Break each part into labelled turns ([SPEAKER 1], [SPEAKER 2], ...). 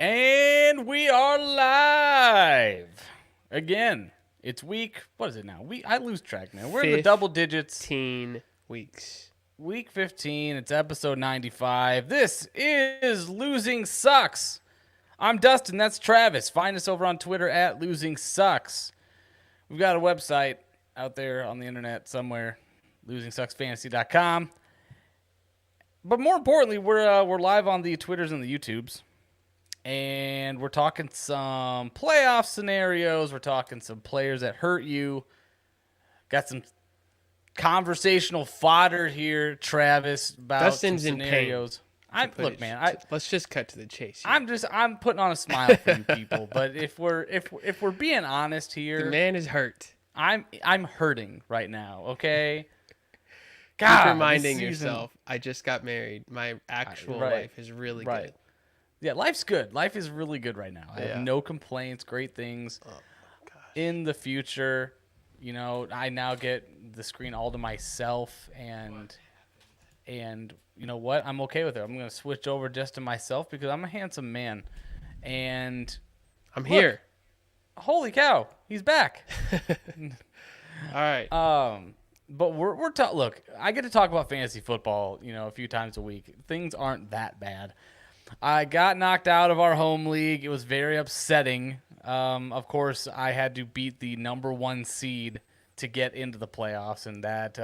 [SPEAKER 1] And we are live again. It's what is it now? I lose track, man. We're in the double digits.
[SPEAKER 2] 15 weeks.
[SPEAKER 1] Week 15. It's episode 95. This is Losing Sucks. I'm Dustin. That's Travis. Find us over on Twitter at Losing Sucks. We've got a website out there on the internet somewhere, losingsucksfantasy.com. But more importantly, we're live on the Twitters and the YouTubes. And we're talking some playoff scenarios. We're talking some players that hurt you. Got some conversational fodder here, Travis, about
[SPEAKER 2] Dustin's
[SPEAKER 1] some scenarios.
[SPEAKER 2] Look, man. Let's just cut to the chase.
[SPEAKER 1] Here. I'm putting on a smile for you people. But if we're being honest here,
[SPEAKER 2] the man is hurt.
[SPEAKER 1] I'm hurting right now. Okay.
[SPEAKER 2] God, keep reminding yourself, I just got married. My actual life is really good.
[SPEAKER 1] Yeah, life's good. Life is really good right now. I have no complaints, great things.
[SPEAKER 2] Oh, my gosh.
[SPEAKER 1] In the future, you know, I now get the screen all to myself, and you know what? I'm okay with it. I'm going to switch over just to myself because I'm a handsome man. And
[SPEAKER 2] I'm here.
[SPEAKER 1] Holy cow, he's back.
[SPEAKER 2] All right.
[SPEAKER 1] But look, I get to talk about fantasy football, you know, a few times a week. Things aren't that bad. I got knocked out of our home league. It was very upsetting. Of course, I had to beat the number 1 seed to get into the playoffs, and that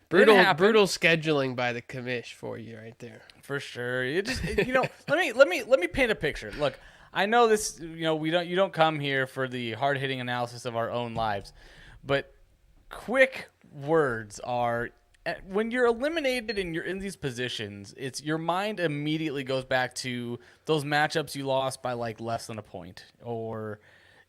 [SPEAKER 2] brutal scheduling by the commish for you right there.
[SPEAKER 1] For sure. It just you know, let me paint a picture. Look, I know this. You know, you don't come here for the hard hitting analysis of our own lives, but quick words are. When you're eliminated and you're in these positions, it's your mind immediately goes back to those matchups you lost by like less than a point, or,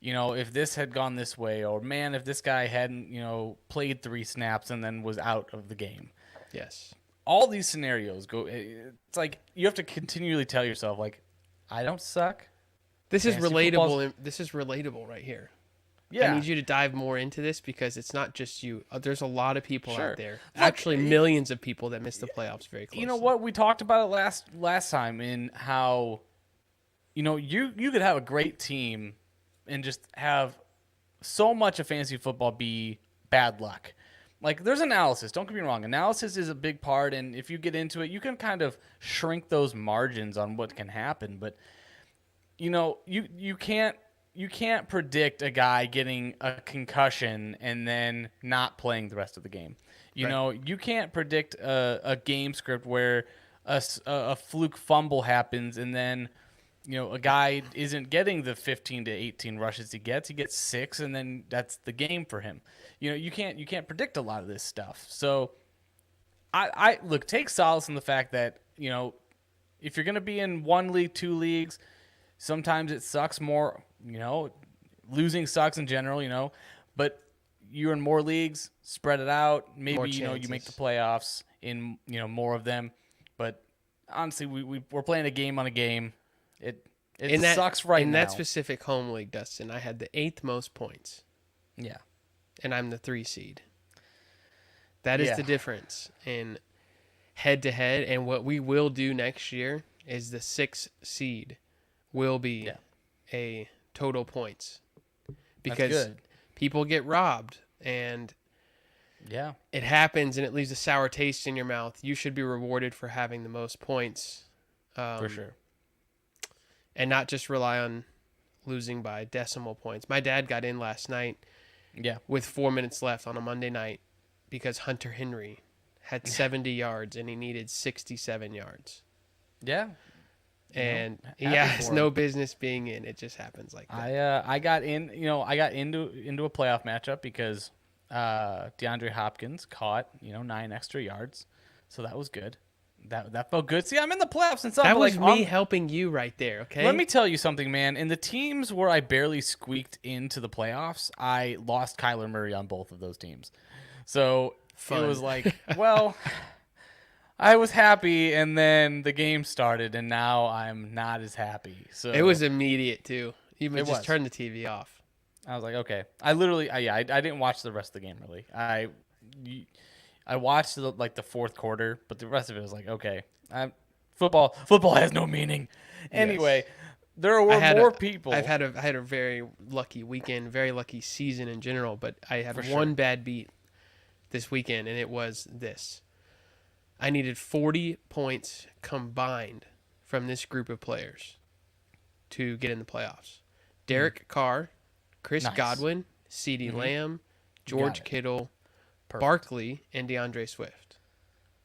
[SPEAKER 1] you know, if this had gone this way, or man, if this guy hadn't, you know, played 3 snaps and then was out of the game.
[SPEAKER 2] Yes.
[SPEAKER 1] All these scenarios go. It's like you have to continually tell yourself, like, I don't suck.
[SPEAKER 2] This is relatable. This is relatable right here.
[SPEAKER 1] Yeah.
[SPEAKER 2] I need you to dive more into this because it's not just you. There's a lot of people out there.
[SPEAKER 1] Look,
[SPEAKER 2] actually, millions of people that miss the playoffs very closely.
[SPEAKER 1] You know what? We talked about it last time in how, you know, you could have a great team and just have so much of fantasy football be bad luck. Like, there's analysis. Don't get me wrong. Analysis is a big part, and if you get into it, you can kind of shrink those margins on what can happen. But, you know, you can't predict a guy getting a concussion and then not playing the rest of the game. You know, you can't predict a game script where a fluke fumble happens and then, you know, a guy isn't getting the 15 to 18 rushes he gets 6, and then that's the game for him. You know, you can't predict a lot of this stuff. So I look, take solace in the fact that, you know, if you're going to be in 1 league, 2 leagues, sometimes it sucks more. You know, losing sucks in general, you know, but you're in more leagues, spread it out. Maybe, you know, you make the playoffs in, you know, more of them. But honestly, we're playing a game on a game. It sucks right now.
[SPEAKER 2] In that specific home league, Dustin, I had the 8th most points.
[SPEAKER 1] Yeah.
[SPEAKER 2] And I'm the 3 seed. That is the difference in head-to-head. And what we will do next year is the 6th seed will be a total points, because people get robbed and it happens and it leaves a sour taste in your mouth. You should be rewarded for having the most points,
[SPEAKER 1] for sure,
[SPEAKER 2] and not just rely on losing by decimal points. My dad got in last night with 4 minutes left on a Monday night because Hunter Henry had 70 yards and he needed 67 yards. And he has no business being in. It just happens like that.
[SPEAKER 1] I got in. You know, I got into a playoff matchup because DeAndre Hopkins caught, you know, 9 extra yards, so that was good. That felt good. See, I'm in the playoffs and stuff.
[SPEAKER 2] That was me helping you right there. Okay.
[SPEAKER 1] Let me tell you something, man. In the teams where I barely squeaked into the playoffs, I lost Kyler Murray on both of those teams. So it was like, well. I was happy, and then the game started, and now I'm not as happy. So
[SPEAKER 2] it was immediate too. You just turned the TV off.
[SPEAKER 1] I was like, okay. I didn't watch the rest of the game really. I watched the 4th quarter, but the rest of it was like, okay, football has no meaning. Anyway, there were more people.
[SPEAKER 2] I had a very lucky weekend, very lucky season in general, but I had one bad beat this weekend, and it was this. I needed 40 points combined from this group of players to get in the playoffs. Derek Carr, Chris Godwin, CeeDee Lamb, George Kittle, Barkley, and DeAndre Swift.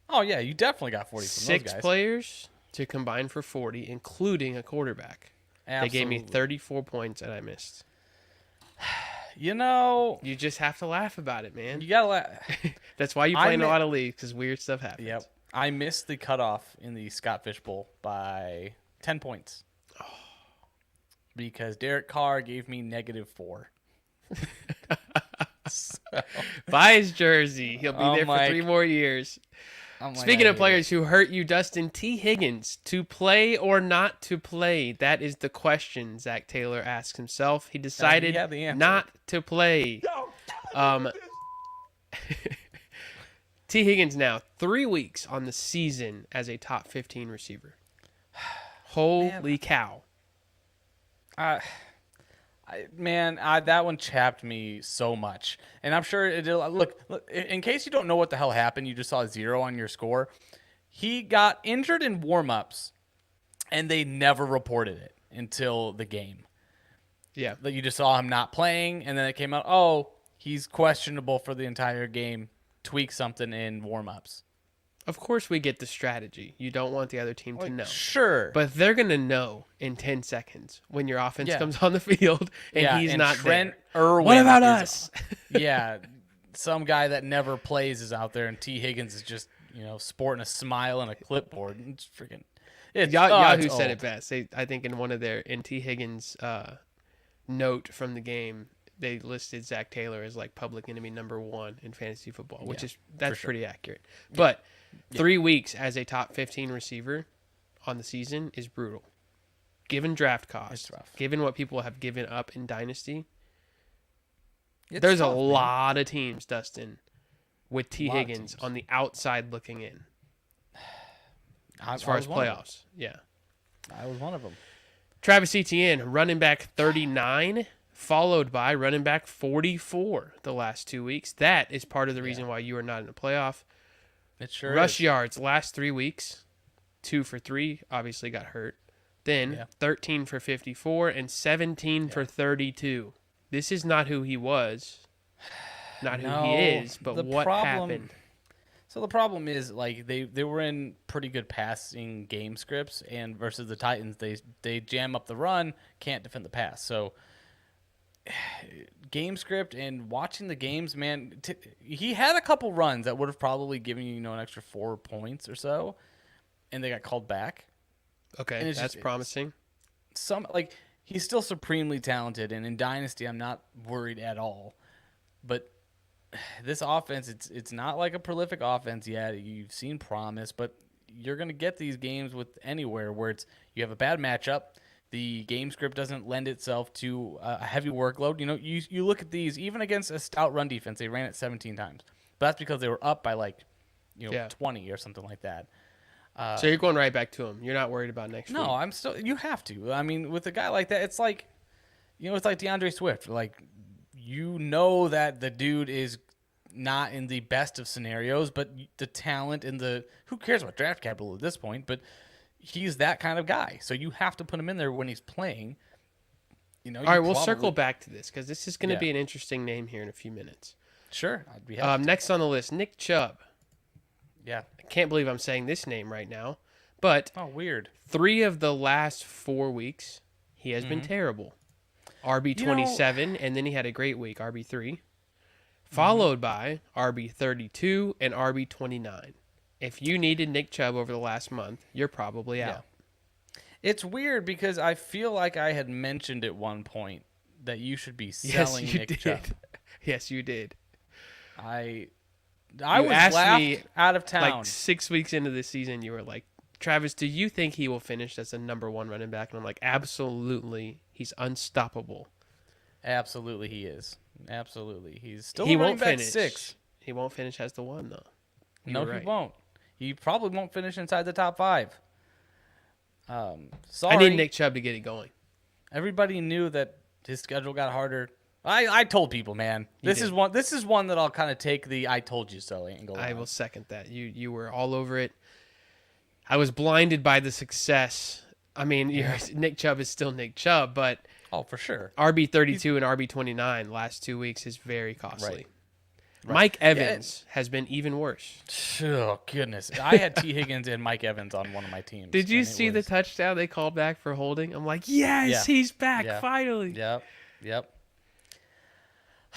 [SPEAKER 1] Oh, yeah, you definitely got 40 from those guys.
[SPEAKER 2] 6 players to combine for 40, including a quarterback. Absolutely. They gave me 34 points, and I missed.
[SPEAKER 1] You know,
[SPEAKER 2] you just have to laugh about it, man.
[SPEAKER 1] You gotta laugh.
[SPEAKER 2] That's why you play in a lot of leagues, because weird stuff happens.
[SPEAKER 1] Yep. I missed the cutoff in the Scott Fish Bowl by 10 points. Oh. Because Derek Carr gave me -4. So.
[SPEAKER 2] Buy his jersey. He'll be there for 3 more years. Speaking of players who hurt you, Dustin, T. Higgins, to play or not to play? That is the question Zach Taylor asks himself. He decided not to play. T. Higgins now 3 weeks on the season as a top 15 receiver. Holy cow.
[SPEAKER 1] That one chapped me so much. And I'm sure it did. Look, in case you don't know what the hell happened, you just saw a 0 on your score. He got injured in warm-ups, and they never reported it until the game.
[SPEAKER 2] Yeah.
[SPEAKER 1] Like you just saw him not playing, and then it came out, oh, he's questionable for the entire game. Tweak something in warm-ups.
[SPEAKER 2] Of course we get the strategy. You don't want the other team to know.
[SPEAKER 1] Sure.
[SPEAKER 2] But they're going to know in 10 seconds when your offense comes on the field and he's not
[SPEAKER 1] Trent
[SPEAKER 2] there.
[SPEAKER 1] Irwin
[SPEAKER 2] what about us?
[SPEAKER 1] Some guy that never plays is out there, and T. Higgins is just, sporting a smile and a clipboard. It's freaking...
[SPEAKER 2] Yahoo said it best. I think in one of their... In T. Higgins' note from the game, they listed Zach Taylor as like public enemy #1 in fantasy football, which that's pretty accurate. But... 3 weeks as a top 15 receiver on the season is brutal. Given draft costs, given what people have given up in Dynasty, there's tough, a lot of teams, Dustin, with T. Higgins on the outside looking in. As far as playoffs. Yeah.
[SPEAKER 1] I was one of them.
[SPEAKER 2] Travis Etienne, running back 39, followed by running back 44 the last 2 weeks. That is part of the reason why you are not in the playoff.
[SPEAKER 1] It sure
[SPEAKER 2] Rush
[SPEAKER 1] is.
[SPEAKER 2] yards last 3 weeks, 2 for 3, obviously got hurt. Then 13 for 54 and 17 for 32. This is not who he was, not who he is, but what happened.
[SPEAKER 1] So the problem is, like, they were in pretty good passing game scripts, and versus the Titans, they jam up the run, can't defend the pass. So game script and watching the games, man, he had a couple runs that would have probably given you, an extra 4 points or so, and they got called back.
[SPEAKER 2] Okay, and that's promising.
[SPEAKER 1] He's still supremely talented, and in Dynasty, I'm not worried at all. But this offense, it's not like a prolific offense yet. You've seen promise, but you're going to get these games with anywhere where you have a bad matchup. The game script doesn't lend itself to a heavy workload. You look at these, even against a stout run defense, they ran it 17 times. But that's because they were up by 20 or something like that.
[SPEAKER 2] So you're going right back to him. You're not worried about next week.
[SPEAKER 1] No, I'm still. You have to. I mean, with a guy like that, it's like, it's like DeAndre Swift. Like, that the dude is not in the best of scenarios, but the talent and who cares about draft capital at this point? But he's that kind of guy. So you have to put him in there when he's playing.
[SPEAKER 2] All right, we'll circle back to this because this is going to be an interesting name here in a few minutes.
[SPEAKER 1] Sure. I'd be happy
[SPEAKER 2] next on the list, Nick Chubb.
[SPEAKER 1] Yeah.
[SPEAKER 2] I can't believe I'm saying this name right now. But
[SPEAKER 1] weird.
[SPEAKER 2] 3 of the last 4 weeks, he has been terrible. RB27, and then he had a great week, RB3. Followed by RB32 and RB29. If you needed Nick Chubb over the last month, you're probably out.
[SPEAKER 1] It's weird because I feel like I had mentioned at one point that you should be selling Nick Chubb.
[SPEAKER 2] Yes, you did.
[SPEAKER 1] I was laughed out of town.
[SPEAKER 2] Like 6 weeks into the season, you were like, Travis, do you think he will finish as a #1 running back? And I'm like, absolutely. He's unstoppable.
[SPEAKER 1] Absolutely, he is. Absolutely. He's still
[SPEAKER 2] he
[SPEAKER 1] running
[SPEAKER 2] won't
[SPEAKER 1] back
[SPEAKER 2] finish
[SPEAKER 1] 6.
[SPEAKER 2] He won't finish as the 1, though.
[SPEAKER 1] He won't. He probably won't finish inside the top 5. Sorry.
[SPEAKER 2] I need Nick Chubb to get it going.
[SPEAKER 1] Everybody knew that his schedule got harder. I told people, man. This is one that I'll kind of take the "I told you so" angle.
[SPEAKER 2] I will second that. You were all over it. I was blinded by the success. I mean, Nick Chubb is still Nick Chubb, but
[SPEAKER 1] for sure.
[SPEAKER 2] RB32 and RB29 last 2 weeks is very costly.
[SPEAKER 1] Right.
[SPEAKER 2] Mike Evans has been even worse.
[SPEAKER 1] Oh, goodness. I had T. Higgins and Mike Evans on one of my teams.
[SPEAKER 2] Did you see the touchdown they called back for holding? I'm like, yes, he's back, finally.
[SPEAKER 1] Yep.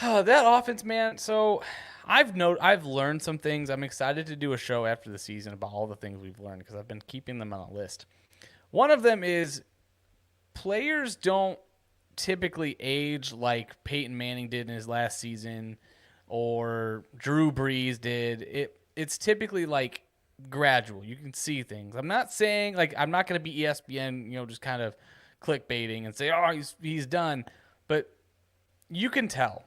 [SPEAKER 1] That offense, man. So I've learned some things. I'm excited to do a show after the season about all the things we've learned because I've been keeping them on a list. One of them is players don't typically age like Peyton Manning did in his last season or Drew Brees did. It's typically like gradual. You can see things. I'm not saying I'm not going to be ESPN, just kind of clickbaiting and say, "Oh, he's done," but you can tell.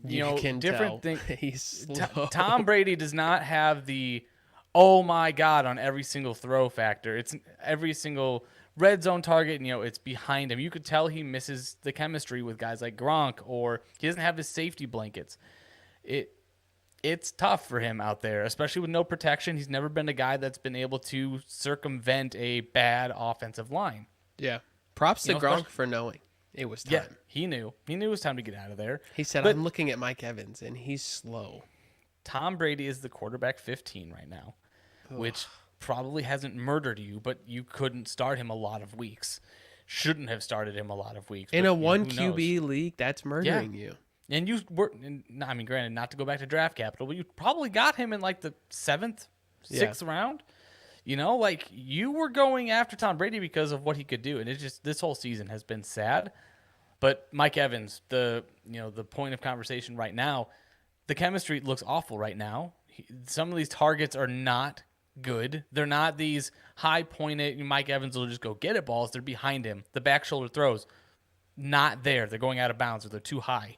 [SPEAKER 2] You can
[SPEAKER 1] different
[SPEAKER 2] tell.
[SPEAKER 1] things.
[SPEAKER 2] He's slow.
[SPEAKER 1] Tom Brady does not have the "oh my God" on every single throw factor. It's every single red zone target, it's behind him. You could tell he misses the chemistry with guys like Gronk, or he doesn't have his safety blankets. It's tough for him out there, especially with no protection. He's never been a guy that's been able to circumvent a bad offensive line.
[SPEAKER 2] Yeah. Props to Gronk for knowing it was time.
[SPEAKER 1] Yeah, he knew. He knew it was time to get out of there.
[SPEAKER 2] He said, I'm looking at Mike Evans, and he's slow.
[SPEAKER 1] Tom Brady is the quarterback 15 right now, which probably hasn't murdered you, but you couldn't start him a lot of weeks. Shouldn't have started him a lot of weeks.
[SPEAKER 2] In a one QB league, that's murdering you.
[SPEAKER 1] And granted, not to go back to draft capital, but you probably got him in like the 7th, 6th round. You were going after Tom Brady because of what he could do. And it's just, this whole season has been sad. But Mike Evans, the point of conversation right now, the chemistry looks awful right now. Some of these targets are not good. They're not these high-pointed, Mike Evans will just go get it balls. They're behind him. The back shoulder throws, not there. They're going out of bounds or they're too high.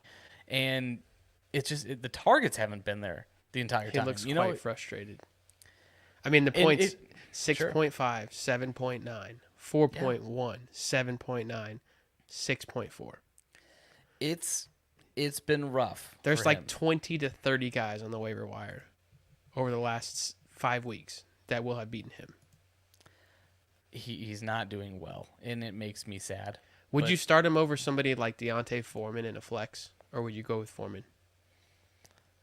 [SPEAKER 1] And it's just the targets haven't been there the entire time.
[SPEAKER 2] He looks quite frustrated. I mean, the points, 6.5,
[SPEAKER 1] sure.
[SPEAKER 2] 7.9, 4.1, 7.9, 6.4.
[SPEAKER 1] It's been rough.
[SPEAKER 2] There's like 20 to 30 guys on the waiver wire over the last 5 weeks that will have beaten him.
[SPEAKER 1] He's not doing well, and it makes me sad.
[SPEAKER 2] Would you start him over somebody like Deontay Foreman in a flex, or would you go with Foreman?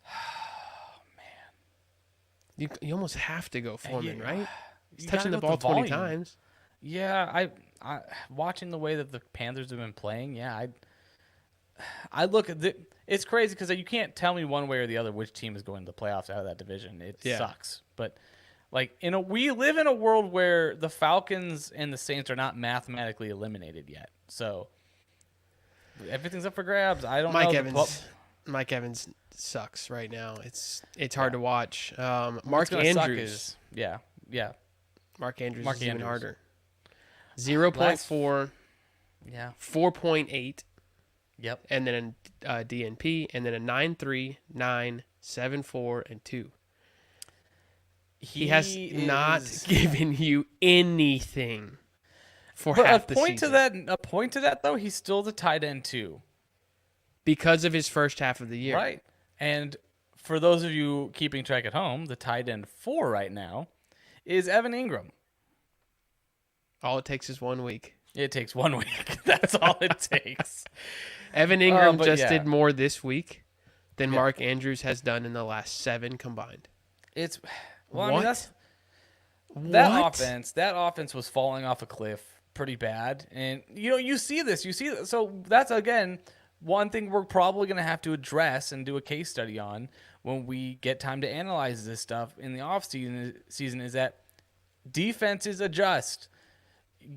[SPEAKER 1] Oh, man.
[SPEAKER 2] You almost have to go Foreman, right? He's
[SPEAKER 1] You
[SPEAKER 2] touching the
[SPEAKER 1] gotta go
[SPEAKER 2] ball
[SPEAKER 1] with
[SPEAKER 2] 20 times.
[SPEAKER 1] Yeah, I watching the way that the Panthers have been playing, I look at it's crazy because you can't tell me one way or the other which team is going to the playoffs out of that division. It sucks. But we live in a world where the Falcons and the Saints are not mathematically eliminated yet. So everything's up for grabs. I don't know.
[SPEAKER 2] Mike Evans sucks right now. It's hard to watch. Mark Andrews.
[SPEAKER 1] Yeah.
[SPEAKER 2] Mark Andrews
[SPEAKER 1] Mark
[SPEAKER 2] is even
[SPEAKER 1] Andrews.
[SPEAKER 2] harder. 0.4.
[SPEAKER 1] Yeah.
[SPEAKER 2] 4.8.
[SPEAKER 1] Yep.
[SPEAKER 2] And then a DNP, and then a 9.3, 9, 7.4, and 2. He has not given you anything for half the season.
[SPEAKER 1] A point to that, though, he's still the tight end, too.
[SPEAKER 2] Because of his first half of the year.
[SPEAKER 1] Right. And for those of you keeping track at home, the tight end 4 right now is Evan Ingram.
[SPEAKER 2] All it takes is 1 week.
[SPEAKER 1] It takes 1 week. That's all it takes.
[SPEAKER 2] Evan Ingram did more this week than Mark Andrews has done in the last 7 combined.
[SPEAKER 1] That offense was falling off a cliff pretty bad. And you see this. So that's again one thing we're probably going to have to address and do a case study on when we get time to analyze this stuff in the offseason is that defenses adjust.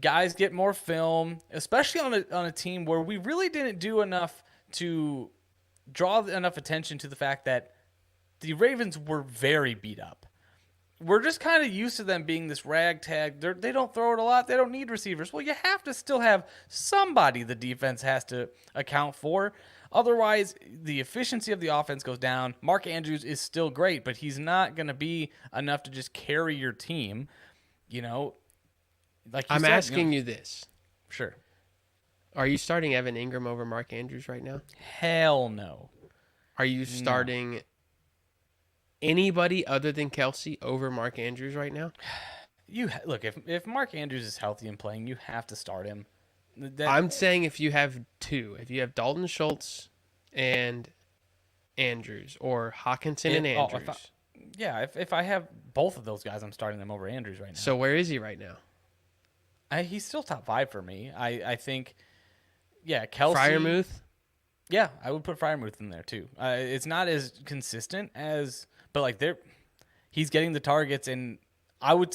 [SPEAKER 1] Guys get more film, especially on a team where we really didn't do enough to draw enough attention to the fact that the Ravens were very beat up. We're just kind of used to them being this ragtag. They don't throw it a lot. They don't need receivers. Well, you have to still have somebody the defense has to account for. Otherwise, the efficiency of the offense goes down. Mark Andrews is still great, but he's not going to be enough to just carry your team. I'm
[SPEAKER 2] asking you this.
[SPEAKER 1] Sure.
[SPEAKER 2] Are you starting Evan Ingram over Mark Andrews right now?
[SPEAKER 1] Hell no.
[SPEAKER 2] Are you starting anybody other than Kelsey over Mark Andrews right now?
[SPEAKER 1] Look, if Mark Andrews is healthy and playing, you have to start him.
[SPEAKER 2] I'm saying if you have two, if you have Dalton Schultz and Andrews, or Hawkinson and Andrews.
[SPEAKER 1] If I have both of those guys, I'm starting them over Andrews right now.
[SPEAKER 2] So where is he right now?
[SPEAKER 1] He's still top 5 for me. I think, Kelsey.
[SPEAKER 2] Freiermuth?
[SPEAKER 1] Yeah, I would put Freiermuth in there too. It's not as consistent but like he's getting the targets, and I would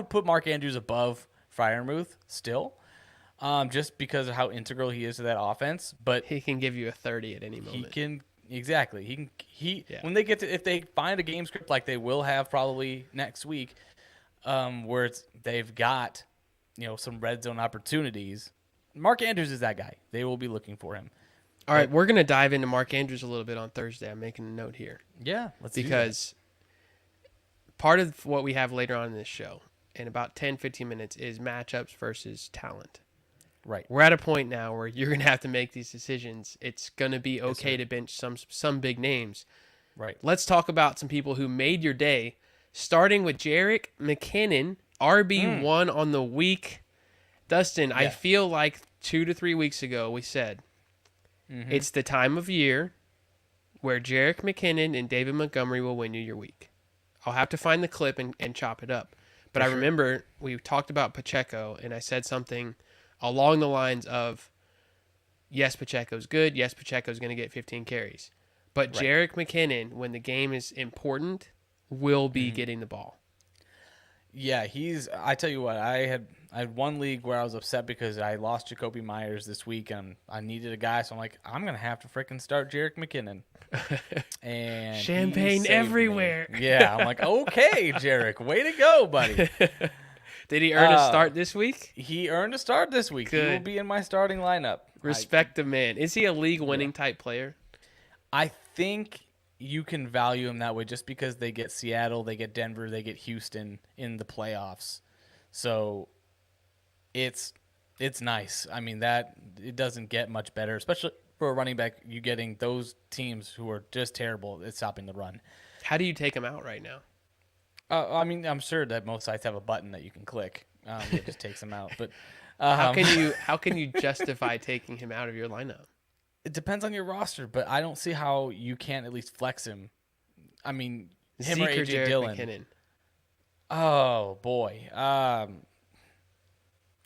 [SPEAKER 1] put Mark Andrews above Freiermuth still, just because of how integral he is to that offense. But
[SPEAKER 2] he can give you a 30 at any moment.
[SPEAKER 1] He can exactly. When they if they find a game script like they will have probably next week, where they've got some red zone opportunities. Mark Andrews is that guy. They will be looking for him.
[SPEAKER 2] All right, we're going to dive into Mark Andrews a little bit on Thursday. I'm making a note here.
[SPEAKER 1] Yeah, let's
[SPEAKER 2] because part of what we have later on in this show, in about 10, 15 minutes, is matchups versus talent.
[SPEAKER 1] Right.
[SPEAKER 2] We're at a point now where you're going to have to make these decisions. It's going to be okay to bench some big names.
[SPEAKER 1] Right.
[SPEAKER 2] Let's talk about some people who made your day, starting with Jerick McKinnon, RB1 on the week. Dustin, I feel like 2 to 3 weeks ago we said it's the time of year where Jerick McKinnon and David Montgomery will win you your week. I'll have to find the clip and chop it up. But I remember we talked about Pacheco, and I said something along the lines of, yes, Pacheco's good. Yes, Pacheco's going to get 15 carries. But Jerick McKinnon, when the game is important, will be getting the ball.
[SPEAKER 1] Yeah, I tell you what, I had one league where I was upset because I lost Jacoby Myers this week, and I needed a guy, so I'm like, I'm going to have to freaking start Jerick McKinnon. And
[SPEAKER 2] champagne everywhere.
[SPEAKER 1] Yeah, I'm like, okay, Jerick, way to go, buddy.
[SPEAKER 2] Did he earn a start this week?
[SPEAKER 1] He earned a start this week.
[SPEAKER 2] Good.
[SPEAKER 1] He will be in my starting lineup.
[SPEAKER 2] Respect the man. Is he a league-winning type player?
[SPEAKER 1] I think you can value him that way just because they get Seattle, they get Denver, they get Houston in the playoffs. So it's nice. I mean, it doesn't get much better, especially for a running back. You getting those teams who are just terrible at stopping the run.
[SPEAKER 2] How do you take him out right now?
[SPEAKER 1] I mean, I'm sure that most sites have a button that you can click that just takes him out. But
[SPEAKER 2] how can you justify taking him out of your lineup?
[SPEAKER 1] It depends on your roster, but I don't see how you can't at least flex him. I mean, him
[SPEAKER 2] Zeke
[SPEAKER 1] or AJ
[SPEAKER 2] Jerick
[SPEAKER 1] Dillon.
[SPEAKER 2] McKinnon.
[SPEAKER 1] Oh boy,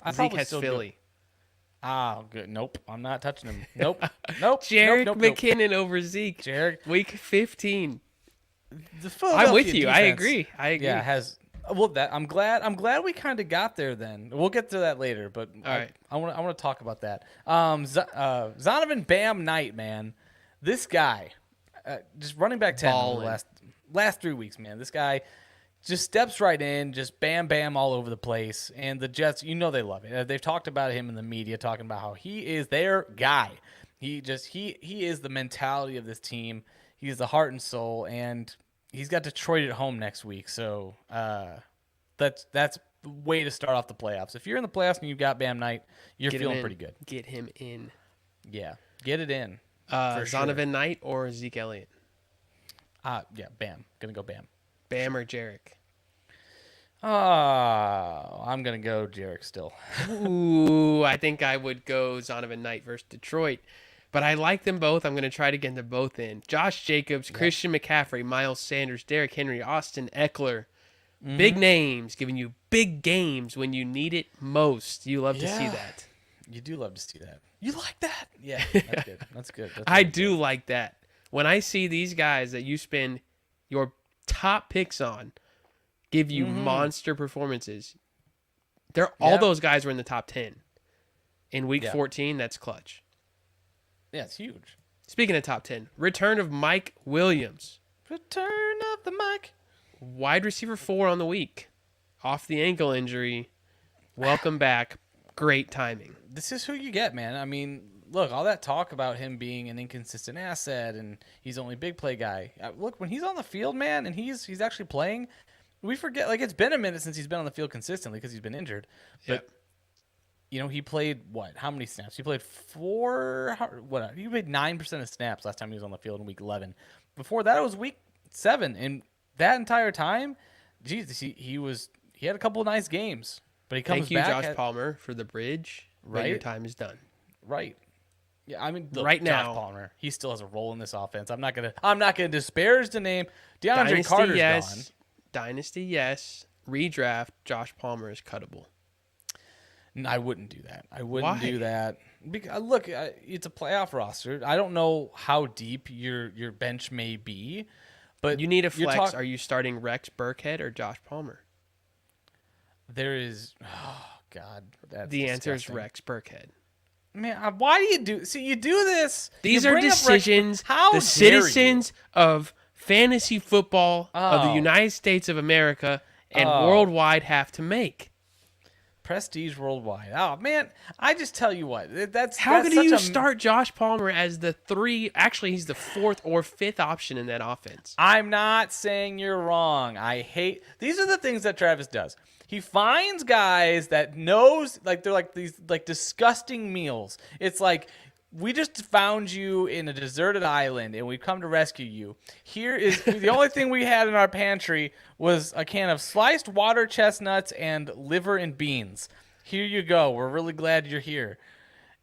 [SPEAKER 2] Zeke has Philly.
[SPEAKER 1] Good. Nope, I'm not touching him. Nope.
[SPEAKER 2] Jerick McKinnon over Zeke.
[SPEAKER 1] Jerick,
[SPEAKER 2] week 15.
[SPEAKER 1] I'm
[SPEAKER 2] with you. I agree.
[SPEAKER 1] Yeah, I'm glad we kind of got there. Then we'll get to that later. But
[SPEAKER 2] all right,
[SPEAKER 1] I want to talk about that. Zonovan Bam Knight, man, this guy, just running back 10 the last 3 weeks, man. This guy just steps right in, just bam all over the place. And the Jets, they love it. They've talked about him in the media, talking about how he is their guy. He is the mentality of this team. He's the heart and soul, and he's got Detroit at home next week. So that's the way to start off the playoffs. If you're in the playoffs and you've got Bam Knight, you're feeling pretty good.
[SPEAKER 2] Get him in.
[SPEAKER 1] Yeah, get it in.
[SPEAKER 2] Zonovan Knight or Zeke Elliott?
[SPEAKER 1] Yeah, Bam. Gonna go Bam.
[SPEAKER 2] Bam or Jerick?
[SPEAKER 1] I'm gonna go Jerick still.
[SPEAKER 2] Ooh, I think I would go Zonovan Knight versus Detroit. But I like them both. I'm going to try to get them both in. Josh Jacobs, Christian McCaffrey, Miles Sanders, Derrick Henry, Austin Eckler. Big names giving you big games when you need it most. You love to see that.
[SPEAKER 1] You do love to see that. You like that? Yeah, that's good. That's good.
[SPEAKER 2] I do like that. When I see these guys that you spend your top picks on give you monster performances, all those guys were in the top 10. In week 14, that's clutch.
[SPEAKER 1] Yeah, it's huge.
[SPEAKER 2] Speaking of top 10, return of Mike Williams.
[SPEAKER 1] Return of the Mike.
[SPEAKER 2] Wide receiver 4 on the week. Off the ankle injury. Welcome back. Great timing.
[SPEAKER 1] This is who you get, man. I mean, look, all that talk about him being an inconsistent asset and he's only big play guy. Look, when he's on the field, man, and he's actually playing, we forget, like, it's been a minute since he's been on the field consistently because he's been injured. But he played what? How many snaps? He played 4. He played 9% of snaps last time he was on the field in week 11. Before that, it was week 7, and that entire time, Jesus, he had a couple of nice games. But he comes
[SPEAKER 2] Thank you,
[SPEAKER 1] back.
[SPEAKER 2] Josh Palmer, for the bridge.
[SPEAKER 1] Right.
[SPEAKER 2] Your time is done.
[SPEAKER 1] Right. Yeah, I mean, look,
[SPEAKER 2] right now,
[SPEAKER 1] Josh Palmer, he still has a role in this offense. I'm not gonna disparage the name. DeAndre
[SPEAKER 2] Dynasty,
[SPEAKER 1] Carter's
[SPEAKER 2] yes.
[SPEAKER 1] gone.
[SPEAKER 2] Dynasty, yes. Redraft, Josh Palmer is cuttable.
[SPEAKER 1] I wouldn't do that. I wouldn't
[SPEAKER 2] Why?
[SPEAKER 1] do that. Because, look, it's a playoff roster. I don't know how deep your bench may be, but
[SPEAKER 2] You need a flex. Are you starting Rex Burkhead or Josh Palmer?
[SPEAKER 1] There is, oh God, that's
[SPEAKER 2] The answer is
[SPEAKER 1] disgusting.
[SPEAKER 2] Rex Burkhead.
[SPEAKER 1] Man, why do you do? See, you do this.
[SPEAKER 2] These
[SPEAKER 1] You
[SPEAKER 2] are
[SPEAKER 1] bring up
[SPEAKER 2] decisions
[SPEAKER 1] How
[SPEAKER 2] the
[SPEAKER 1] dare
[SPEAKER 2] citizens of fantasy football of the
[SPEAKER 1] Oh.
[SPEAKER 2] United States of America and
[SPEAKER 1] Oh.
[SPEAKER 2] worldwide have to make.
[SPEAKER 1] Prestige worldwide. Oh man, I just tell you what. That's
[SPEAKER 2] How
[SPEAKER 1] that's
[SPEAKER 2] could you
[SPEAKER 1] such a-
[SPEAKER 2] start Josh Palmer as the 3? Actually, he's the 4th or 5th option in that offense.
[SPEAKER 1] I'm not saying you're wrong. I hate these are the things that Travis does. He finds guys that knows like they're like these like disgusting meals. It's like we just found you in a deserted island and we've come to rescue you. Here is the only thing we had in our pantry was a can of sliced water chestnuts and liver and beans. Here you go. We're really glad you're here.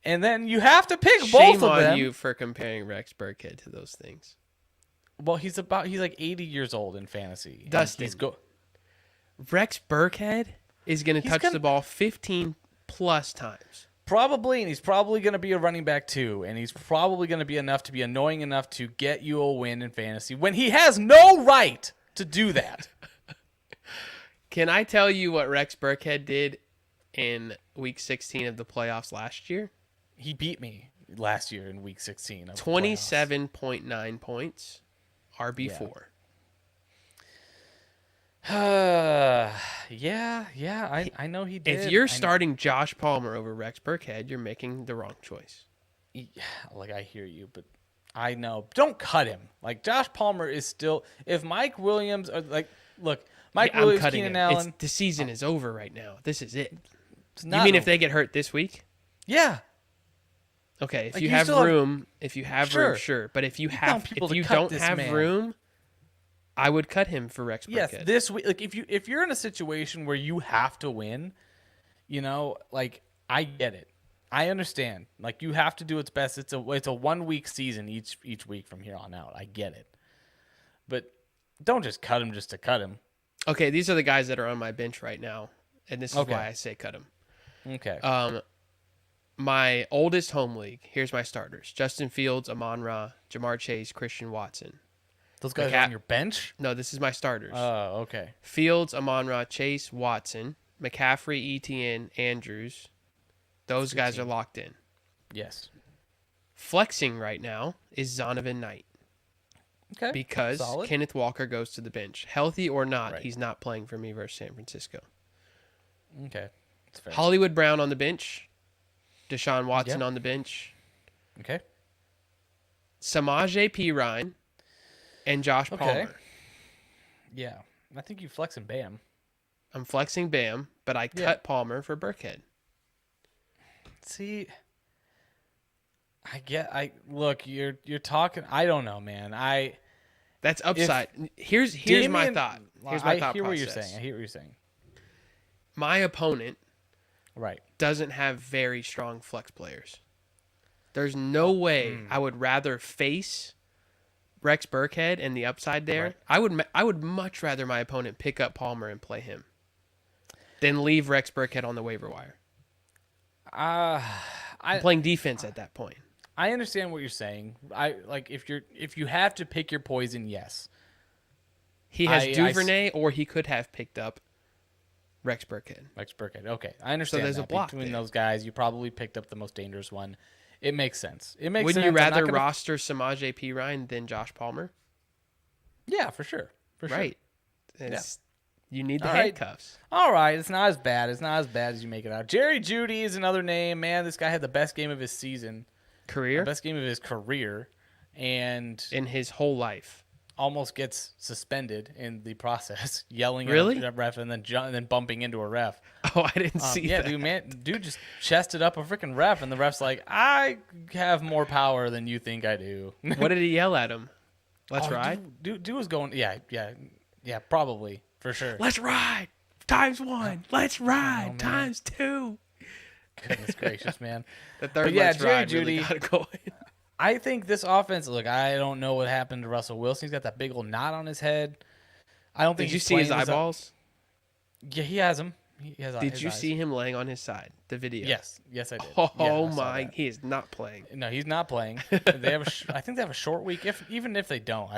[SPEAKER 1] And then you have to pick
[SPEAKER 2] Shame
[SPEAKER 1] both of
[SPEAKER 2] on
[SPEAKER 1] them.
[SPEAKER 2] you for comparing Rex Burkhead to those things.
[SPEAKER 1] Well, he's like 80 years old in fantasy. And
[SPEAKER 2] Dustin. Rex Burkhead is going to touch the ball 15 plus times.
[SPEAKER 1] Probably, and he's probably going to be a running back too, and he's probably going to be enough to be annoying enough to get you a win in fantasy when he has no right to do that.
[SPEAKER 2] Can I tell you what Rex Burkhead did in week 16 of the playoffs last year?
[SPEAKER 1] He beat me last year in week 16 of the
[SPEAKER 2] 27.9 points, RB4.
[SPEAKER 1] Yeah, I know he did.
[SPEAKER 2] If you're starting Josh Palmer over Rex Burkhead, you're making the wrong choice.
[SPEAKER 1] Like, I hear you, but I know. Don't cut him. Like, Josh Palmer is still. If Mike Williams, look, Mike
[SPEAKER 2] I'm
[SPEAKER 1] Williams,
[SPEAKER 2] cutting
[SPEAKER 1] Keenan
[SPEAKER 2] him.
[SPEAKER 1] Allen.
[SPEAKER 2] The season is over right now. This is it.
[SPEAKER 1] It's
[SPEAKER 2] You
[SPEAKER 1] not
[SPEAKER 2] mean if
[SPEAKER 1] over.
[SPEAKER 2] they get hurt this week?
[SPEAKER 1] Yeah.
[SPEAKER 2] Okay, if
[SPEAKER 1] Like,
[SPEAKER 2] you
[SPEAKER 1] you
[SPEAKER 2] have
[SPEAKER 1] still have-
[SPEAKER 2] room, room,
[SPEAKER 1] Sure.
[SPEAKER 2] sure. But if you
[SPEAKER 1] telling people to
[SPEAKER 2] if you
[SPEAKER 1] cut
[SPEAKER 2] don't
[SPEAKER 1] this
[SPEAKER 2] have
[SPEAKER 1] man.
[SPEAKER 2] room, I would cut him for Rex Burkhead.
[SPEAKER 1] Yes, this week, like if you're in a situation where you have to win, like I get it, I understand. Like you have to do its best. It's a 1 week season each week from here on out. I get it, but don't just cut him just to cut him.
[SPEAKER 2] Okay, these are the guys that are on my bench right now, and this is
[SPEAKER 1] Okay.
[SPEAKER 2] why I say cut him.
[SPEAKER 1] Okay.
[SPEAKER 2] My oldest home league. Here's my starters: Justin Fields, Amon-Ra, Jamar Chase, Christian Watson.
[SPEAKER 1] Those guys are on your bench.
[SPEAKER 2] No, this is my starters.
[SPEAKER 1] Oh, okay.
[SPEAKER 2] Fields, Amon-Ra, Chase, Watson, McCaffrey, Etienne, Andrews. Those guys are locked in.
[SPEAKER 1] Yes.
[SPEAKER 2] Flexing right now is Zonovan Knight
[SPEAKER 1] Okay.
[SPEAKER 2] because
[SPEAKER 1] Solid.
[SPEAKER 2] Kenneth Walker goes to the bench. Healthy or not,
[SPEAKER 1] Right.
[SPEAKER 2] he's not playing for me versus San Francisco.
[SPEAKER 1] Okay. That's fair.
[SPEAKER 2] Hollywood Brown on the bench. Deshaun Watson
[SPEAKER 1] Yeah.
[SPEAKER 2] on the bench.
[SPEAKER 1] Okay.
[SPEAKER 2] Samaje Perine and Josh
[SPEAKER 1] Okay.
[SPEAKER 2] Palmer.
[SPEAKER 1] Yeah. I think you flex and Bam.
[SPEAKER 2] I'm flexing Bam, but I cut Palmer for Burkhead.
[SPEAKER 1] See, look, you're talking. I don't know, man.
[SPEAKER 2] That's upside. Here's my
[SPEAKER 1] Damian-
[SPEAKER 2] thought. Here's my thought
[SPEAKER 1] I hear what you're
[SPEAKER 2] process.
[SPEAKER 1] saying. I hear what you're saying.
[SPEAKER 2] My opponent
[SPEAKER 1] Right.
[SPEAKER 2] doesn't have very strong flex players. There's no way I would rather face Rex Burkhead and the upside there.
[SPEAKER 1] Right.
[SPEAKER 2] I would much rather my opponent pick up Palmer and play him than leave Rex Burkhead on the waiver wire. I'm playing defense at that point.
[SPEAKER 1] I understand what you're saying. I like if you have to pick your poison, yes.
[SPEAKER 2] He has
[SPEAKER 1] I-
[SPEAKER 2] Duvernay, or he could have picked up Rex Burkhead.
[SPEAKER 1] Rex Burkhead. Okay, I understand.
[SPEAKER 2] there's a
[SPEAKER 1] that.
[SPEAKER 2] block
[SPEAKER 1] Between
[SPEAKER 2] there.
[SPEAKER 1] those guys. You probably picked up the most dangerous one. It makes sense. It makes
[SPEAKER 2] Wouldn't
[SPEAKER 1] sense.
[SPEAKER 2] you
[SPEAKER 1] I'm not
[SPEAKER 2] rather
[SPEAKER 1] gonna-
[SPEAKER 2] roster Samaje Perine than Josh Palmer?
[SPEAKER 1] Yeah, for sure. For sure.
[SPEAKER 2] Right. You need the
[SPEAKER 1] All right.
[SPEAKER 2] handcuffs.
[SPEAKER 1] All right, it's not as bad. It's not as bad as you make it out. Jerry Jeudy is another name. Man, this guy had the best game of his season,
[SPEAKER 2] Career
[SPEAKER 1] the best game of his career, and
[SPEAKER 2] in his whole life.
[SPEAKER 1] almost gets suspended in the process, yelling
[SPEAKER 2] Really?
[SPEAKER 1] at a ref and then bumping into a ref.
[SPEAKER 2] Oh, I didn't see
[SPEAKER 1] Yeah,
[SPEAKER 2] that.
[SPEAKER 1] dude just chested up a freaking ref, and the ref's like, "I have more power than you think I do."
[SPEAKER 2] What did he yell at him? Let's ride.
[SPEAKER 1] Dude was going. Yeah, probably for sure.
[SPEAKER 2] Let's ride. ×1. Let's ride.
[SPEAKER 1] Oh, man.
[SPEAKER 2] ×2.
[SPEAKER 1] Goodness gracious, man.
[SPEAKER 2] The third
[SPEAKER 1] But yeah,
[SPEAKER 2] let's
[SPEAKER 1] Jerry
[SPEAKER 2] ride really
[SPEAKER 1] Jeudy-
[SPEAKER 2] got it going.
[SPEAKER 1] I think this offense. Look, I don't know what happened to Russell Wilson. He's got that big old knot on his head. I don't think.
[SPEAKER 2] Did you
[SPEAKER 1] he's
[SPEAKER 2] see his
[SPEAKER 1] playing
[SPEAKER 2] eyeballs?
[SPEAKER 1] Yeah, he has them. He has.
[SPEAKER 2] Did
[SPEAKER 1] his
[SPEAKER 2] you
[SPEAKER 1] eyes.
[SPEAKER 2] see him laying on his side? The video.
[SPEAKER 1] Yes, I did.
[SPEAKER 2] Oh
[SPEAKER 1] Yeah, I saw
[SPEAKER 2] my!
[SPEAKER 1] that.
[SPEAKER 2] He is not playing.
[SPEAKER 1] No, he's not playing. They have I think they have a short week. Even if they don't,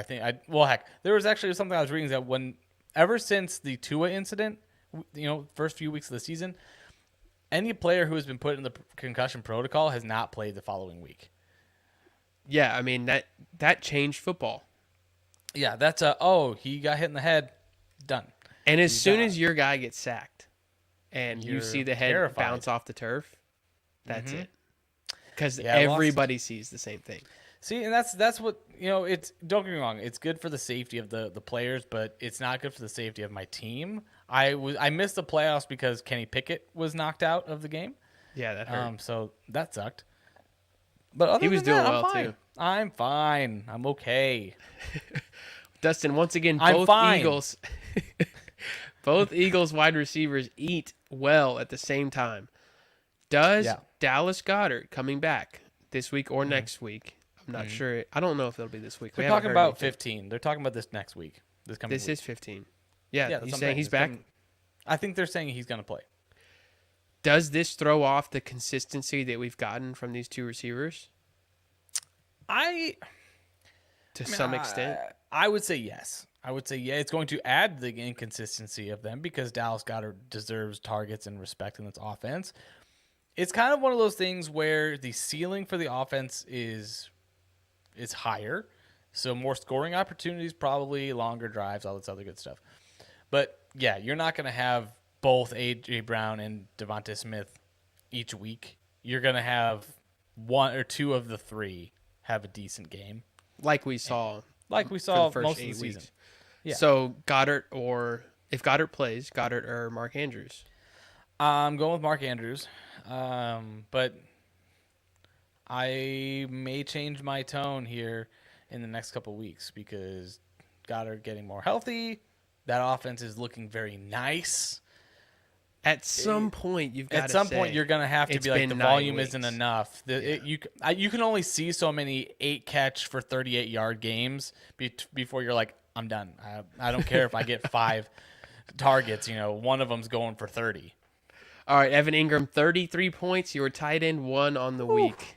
[SPEAKER 1] well, heck, there was actually something I was reading that ever since the Tua incident, first few weeks of the season, any player who has been put in the concussion protocol has not played the following week.
[SPEAKER 2] Yeah, I mean that changed football.
[SPEAKER 1] Yeah, that's he got hit in the head, done.
[SPEAKER 2] And as
[SPEAKER 1] He's
[SPEAKER 2] soon
[SPEAKER 1] out.
[SPEAKER 2] as your guy gets sacked, and you
[SPEAKER 1] You're
[SPEAKER 2] see the head
[SPEAKER 1] terrified.
[SPEAKER 2] bounce off the turf, that's
[SPEAKER 1] Mhm.
[SPEAKER 2] it. Because
[SPEAKER 1] Yeah, I lost-
[SPEAKER 2] everybody sees the same thing.
[SPEAKER 1] See, and that's what it's. Don't get me wrong, it's good for the safety of the players, but it's not good for the safety of my team. I missed the playoffs because Kenny Pickett was knocked out of the game.
[SPEAKER 2] Yeah, that hurt.
[SPEAKER 1] So that sucked. But other
[SPEAKER 2] He was
[SPEAKER 1] than that,
[SPEAKER 2] doing
[SPEAKER 1] I'm
[SPEAKER 2] well,
[SPEAKER 1] fine.
[SPEAKER 2] too.
[SPEAKER 1] I'm fine. I'm okay.
[SPEAKER 2] Dustin, once again,
[SPEAKER 1] I'm
[SPEAKER 2] both
[SPEAKER 1] fine.
[SPEAKER 2] Eagles, both Eagles wide receivers eat well at the same time. Does
[SPEAKER 1] Yeah.
[SPEAKER 2] Dallas Goedert coming back this week or next week? I'm not sure. I don't know if it'll be this week. We
[SPEAKER 1] They're
[SPEAKER 2] haven't
[SPEAKER 1] talking
[SPEAKER 2] heard
[SPEAKER 1] about
[SPEAKER 2] anything.
[SPEAKER 1] 15. They're talking about this next week. This coming
[SPEAKER 2] This
[SPEAKER 1] week.
[SPEAKER 2] is 15. Yeah,
[SPEAKER 1] that's
[SPEAKER 2] you
[SPEAKER 1] what I'm
[SPEAKER 2] saying he's
[SPEAKER 1] It's
[SPEAKER 2] back?
[SPEAKER 1] coming- I think they're saying he's going to play.
[SPEAKER 2] Does this throw off the consistency that we've gotten from these two receivers to some extent?
[SPEAKER 1] I would say yes. I would say yeah. It's going to add the inconsistency of them because Dallas Goedert deserves targets and respect in its offense. It's kind of one of those things where the ceiling for the offense is higher, so more scoring opportunities, probably longer drives, all this other good stuff. But yeah, you're not going to have both A.J. Brown and Devonta Smith each week. You're going to have one or two of the three have a decent game,
[SPEAKER 2] Like we saw
[SPEAKER 1] like we
[SPEAKER 2] for
[SPEAKER 1] saw
[SPEAKER 2] the first
[SPEAKER 1] most of
[SPEAKER 2] 8
[SPEAKER 1] the season.
[SPEAKER 2] weeks.
[SPEAKER 1] Yeah.
[SPEAKER 2] So Goddard, or if Goddard plays, Goddard or Mark Andrews.
[SPEAKER 1] I'm going with Mark Andrews, but I may change my tone here in the next couple weeks because Goddard getting more healthy. That offense is looking very nice.
[SPEAKER 2] At some point, you've got to
[SPEAKER 1] At some point, you're going to have to
[SPEAKER 2] it's
[SPEAKER 1] be like,
[SPEAKER 2] been
[SPEAKER 1] the
[SPEAKER 2] 9
[SPEAKER 1] volume
[SPEAKER 2] weeks.
[SPEAKER 1] isn't enough. You can only see so many 8-catch for 38-yard games before you're like, I'm done. I don't care if I get 5 targets. One of them's going for 30.
[SPEAKER 2] All right, Evan Ingram, 33 points. You were tight end 1 on the week.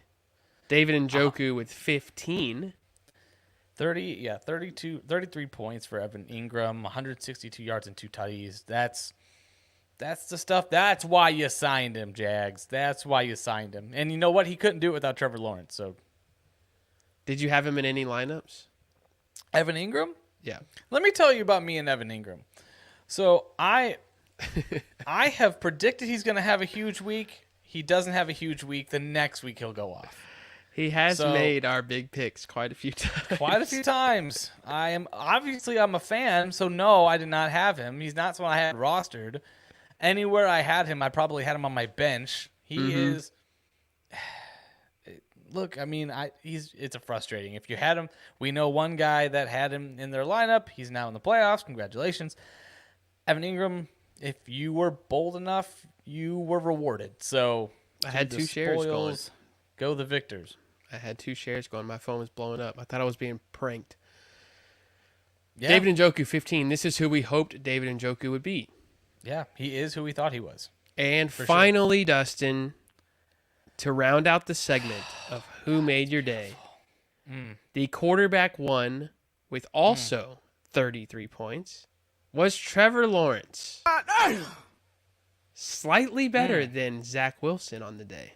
[SPEAKER 2] David Njoku with 15.
[SPEAKER 1] 33 points for Evan Ingram, 162 yards and 2 tutties. That's the stuff. That's why you signed him, Jags. That's why you signed him. And you know what? He couldn't do it without Trevor Lawrence. So
[SPEAKER 2] Did you have him in any lineups?
[SPEAKER 1] Evan Ingram?
[SPEAKER 2] Yeah.
[SPEAKER 1] Let me tell you about me and Evan Ingram. So I have predicted he's going to have a huge week. He doesn't have a huge week. The next week he'll go off.
[SPEAKER 2] He has
[SPEAKER 1] So-
[SPEAKER 2] made our big picks quite a few times.
[SPEAKER 1] Quite a few times. I'm a fan, so no, I did not have him. He's not someone I had rostered. Anywhere I had him, I probably had him on my bench. He is. Look, I mean, it's a frustrating. If you had him, we know one guy that had him in their lineup. He's now in the playoffs. Congratulations, Evan Ingram. If you were bold enough, you were rewarded. So
[SPEAKER 2] I had
[SPEAKER 1] to
[SPEAKER 2] 2
[SPEAKER 1] the
[SPEAKER 2] shares going.
[SPEAKER 1] spoils, go the victors.
[SPEAKER 2] I had 2 shares going. My phone was blowing up. I thought I was being pranked.
[SPEAKER 1] Yeah,
[SPEAKER 2] David Njoku, 15. This is who we hoped David Njoku would be.
[SPEAKER 1] yeah, he is who we thought he was.
[SPEAKER 2] And
[SPEAKER 1] sure.
[SPEAKER 2] finally, Dustin, to round out the segment of Who Made Your Day, the quarterback one with also 33 points was Trevor Lawrence. Slightly better than Zach Wilson on the day.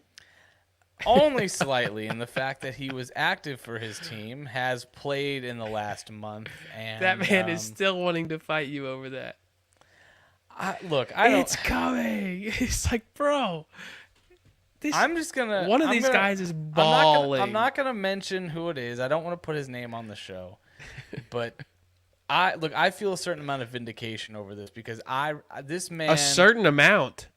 [SPEAKER 1] Only slightly in the fact that he was active for his team, has played in the last month, and
[SPEAKER 2] That man is still wanting to fight you over that.
[SPEAKER 1] I
[SPEAKER 2] It's coming. It's like, bro.
[SPEAKER 1] I'm just gonna.
[SPEAKER 2] One of
[SPEAKER 1] I'm
[SPEAKER 2] these
[SPEAKER 1] gonna-
[SPEAKER 2] guys is
[SPEAKER 1] I'm
[SPEAKER 2] balling.
[SPEAKER 1] not gonna mention who it is. I don't want to put his name on the show, but I feel a certain amount of vindication over this because this man
[SPEAKER 2] A certain amount.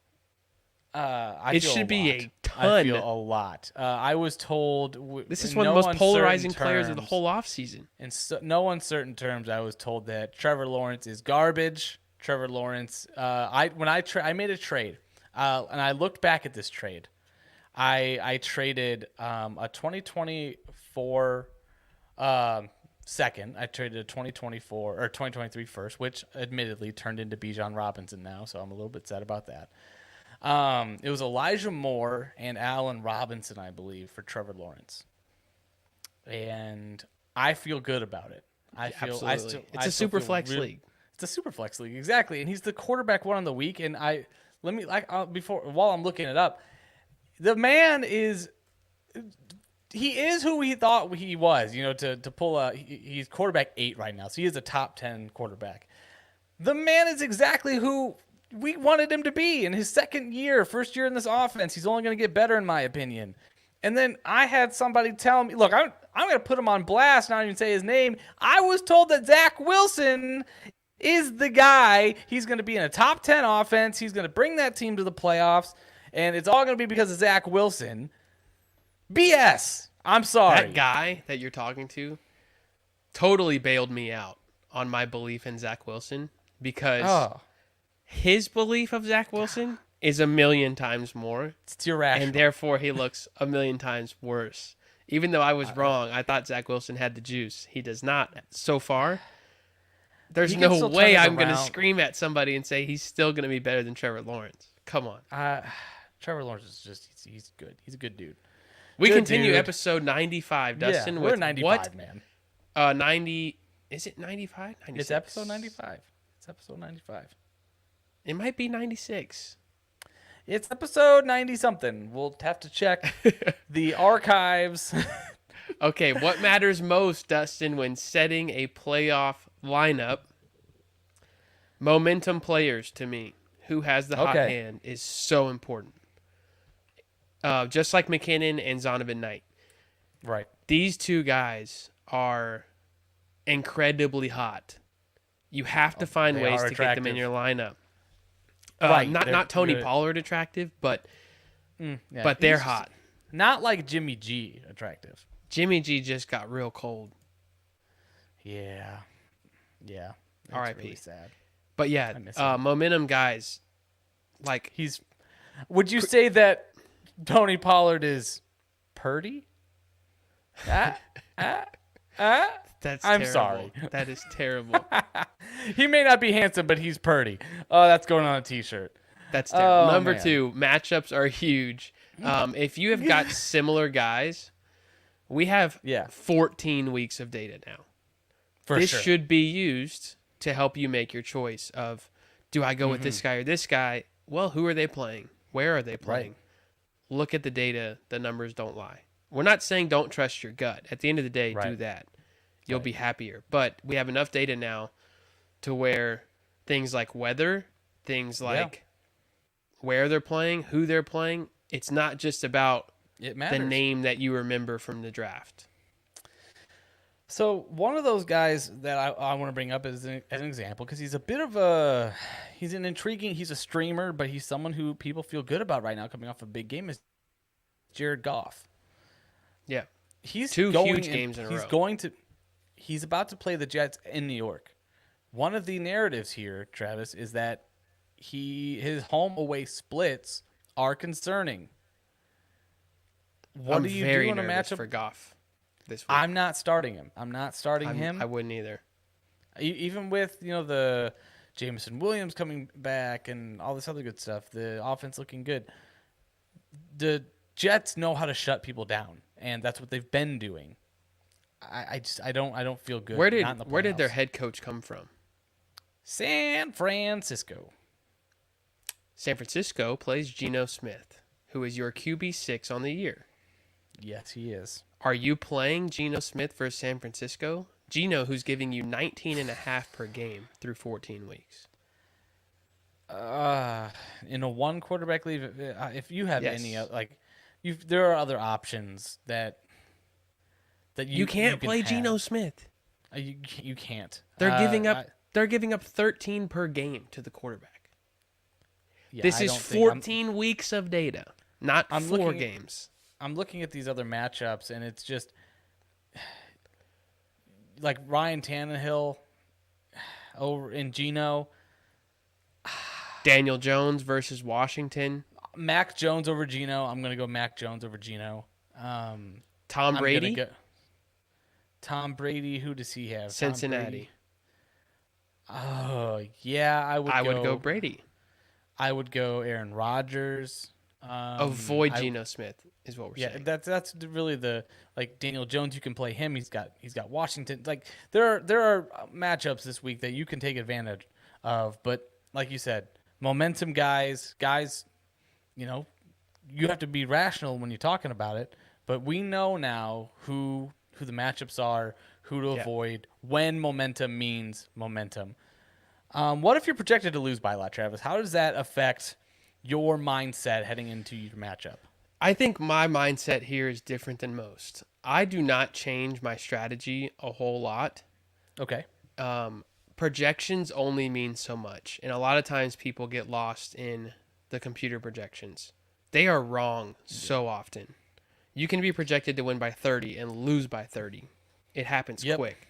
[SPEAKER 1] I
[SPEAKER 2] It
[SPEAKER 1] feel
[SPEAKER 2] should
[SPEAKER 1] a
[SPEAKER 2] be
[SPEAKER 1] lot.
[SPEAKER 2] a ton.
[SPEAKER 1] I feel a lot. I was told
[SPEAKER 2] This is
[SPEAKER 1] in
[SPEAKER 2] one of
[SPEAKER 1] no
[SPEAKER 2] the most polarizing
[SPEAKER 1] uncertain
[SPEAKER 2] players of the
[SPEAKER 1] terms-
[SPEAKER 2] whole offseason.
[SPEAKER 1] In no uncertain terms, I was told that Trevor Lawrence is garbage. Trevor Lawrence. I made a trade, and I looked back at this trade. I traded a 2024 second. I traded a 2024 or 2023 first, which admittedly turned into Bijan Robinson now, so I'm a little bit sad about that. It was Elijah Moore and Allen Robinson, I believe, for Trevor Lawrence, and I feel good about it.
[SPEAKER 2] Absolutely. It's a super flex league.
[SPEAKER 1] It's a super flex league, exactly, and he's the quarterback one on the week. And while I'm looking it up, the man is who he thought he was. You know, to pull he's quarterback 8 right now, so he is a top 10 quarterback. The man is exactly who we wanted him to be in his first year in this offense. He's only going to get better, in my opinion. And then I had somebody tell me, look, I'm going to put him on blast, not even say his name. I was told that Zach Wilson is the guy. He's going to be in a top 10 offense. He's going to bring that team to the playoffs, and it's all going to be because of Zach Wilson. BS. I'm sorry.
[SPEAKER 2] That guy that you're talking to totally bailed me out on my belief in Zach Wilson because his belief of Zach Wilson is a million times more.
[SPEAKER 1] It's irrational.
[SPEAKER 2] And therefore, he looks a million times worse. Even though I was wrong, I thought Zach Wilson had the juice. He does not so far. There's no way I'm going to scream at somebody and say he's still going to be better than Trevor Lawrence. Come on.
[SPEAKER 1] Trevor Lawrence is he's good. He's a good dude.
[SPEAKER 2] We continue episode 95, Dustin.
[SPEAKER 1] Yeah, we're 95,
[SPEAKER 2] what?
[SPEAKER 1] Man.
[SPEAKER 2] 90. Is it 95? 96.
[SPEAKER 1] It's episode 95. It's episode 95.
[SPEAKER 2] It might be 96.
[SPEAKER 1] It's episode 90-something. We'll have to check the archives.
[SPEAKER 2] Okay, what matters most, Dustin, when setting a playoff lineup? Momentum players, to me. Who has the hot hand is so important. Just like McKinnon and Zonovan Knight.
[SPEAKER 1] Right.
[SPEAKER 2] These two guys are incredibly hot. You have to find ways to get them in your lineup.
[SPEAKER 1] Right.
[SPEAKER 2] Not Tony Pollard attractive, but they're hot.
[SPEAKER 1] Not like Jimmy G attractive.
[SPEAKER 2] Jimmy G just got real cold.
[SPEAKER 1] Yeah. Yeah.
[SPEAKER 2] R.I.P.
[SPEAKER 1] Really sad.
[SPEAKER 2] But yeah, momentum guys. Like
[SPEAKER 1] would you say that Tony Pollard is Purdy?
[SPEAKER 2] That's
[SPEAKER 1] I'm
[SPEAKER 2] terrible.
[SPEAKER 1] sorry.
[SPEAKER 2] That is terrible.
[SPEAKER 1] He may not be handsome, but he's Purdy. Oh, that's going on a T-shirt.
[SPEAKER 2] That's terrible.
[SPEAKER 1] Oh,
[SPEAKER 2] Number
[SPEAKER 1] man.
[SPEAKER 2] 2, matchups are huge. If you have got similar guys, we have 14 weeks of data now. This should be used to help you make your choice of, do I go with this guy or this guy? Well, who are they playing? Where are they playing?
[SPEAKER 1] Right.
[SPEAKER 2] Look at the data. The numbers don't lie. We're not saying don't trust your gut. At the end of the day, do that. You'll be happier. But we have enough data now to where things like weather, things like where they're playing, who they're playing, it's not just about the name that you remember from the draft.
[SPEAKER 1] So one of those guys that I want to bring up as an example, because he's he's a streamer, but he's someone who people feel good about right now coming off a big game, is Jared Goff.
[SPEAKER 2] Yeah.
[SPEAKER 1] He's
[SPEAKER 2] two huge games in a row.
[SPEAKER 1] He's about to play the Jets in New York. One of the narratives here, Travis, is that his home away splits are concerning. What do you do in a matchup
[SPEAKER 2] for Goff this week?
[SPEAKER 1] I'm not starting him. I'm not starting him.
[SPEAKER 2] I wouldn't either.
[SPEAKER 1] Even with the Jameson Williams coming back and all this other good stuff, the offense looking good. The Jets know how to shut people down, and that's what they've been doing. I don't feel good.
[SPEAKER 2] Where did their head coach come from?
[SPEAKER 1] San Francisco.
[SPEAKER 2] San Francisco plays Geno Smith, who is your QB6 on the year.
[SPEAKER 1] Yes, he is.
[SPEAKER 2] Are you playing Geno Smith for San Francisco? Geno, who's giving you 19.5 per game through 14 weeks.
[SPEAKER 1] In a one quarterback league, if you have any there are other options that you
[SPEAKER 2] can't play
[SPEAKER 1] have.
[SPEAKER 2] Geno Smith.
[SPEAKER 1] You can't.
[SPEAKER 2] They're giving up 13 per game to the quarterback.
[SPEAKER 1] Yeah,
[SPEAKER 2] This is 14 weeks of data, not 4 games.
[SPEAKER 1] I'm looking at these other matchups, and it's just like Ryan Tannehill over in Geno.
[SPEAKER 2] Daniel Jones versus Washington.
[SPEAKER 1] Mac Jones over Geno. I'm going to go Mac Jones over Geno.
[SPEAKER 2] Tom Brady.
[SPEAKER 1] Tom Brady. Who does he have?
[SPEAKER 2] Cincinnati.
[SPEAKER 1] Oh, yeah. I would
[SPEAKER 2] go Brady.
[SPEAKER 1] I would go Aaron Rodgers.
[SPEAKER 2] Avoid Geno Smith is what we're saying.
[SPEAKER 1] Yeah, that's really the like Daniel Jones. You can play him. He's got Washington. Like there are matchups this week that you can take advantage of. But like you said, momentum guys. You know, you have to be rational when you're talking about it. But we know now who the matchups are, who to avoid, when momentum means momentum. What if you're projected to lose by a lot, Travis? How does that affect your mindset heading into your matchup?
[SPEAKER 2] I think my mindset here is different than most. I do not change my strategy a whole lot.
[SPEAKER 1] Okay.
[SPEAKER 2] Projections only mean so much. And a lot of times people get lost in the computer projections. They are wrong so often. You can be projected to win by 30 and lose by 30. It happens quick.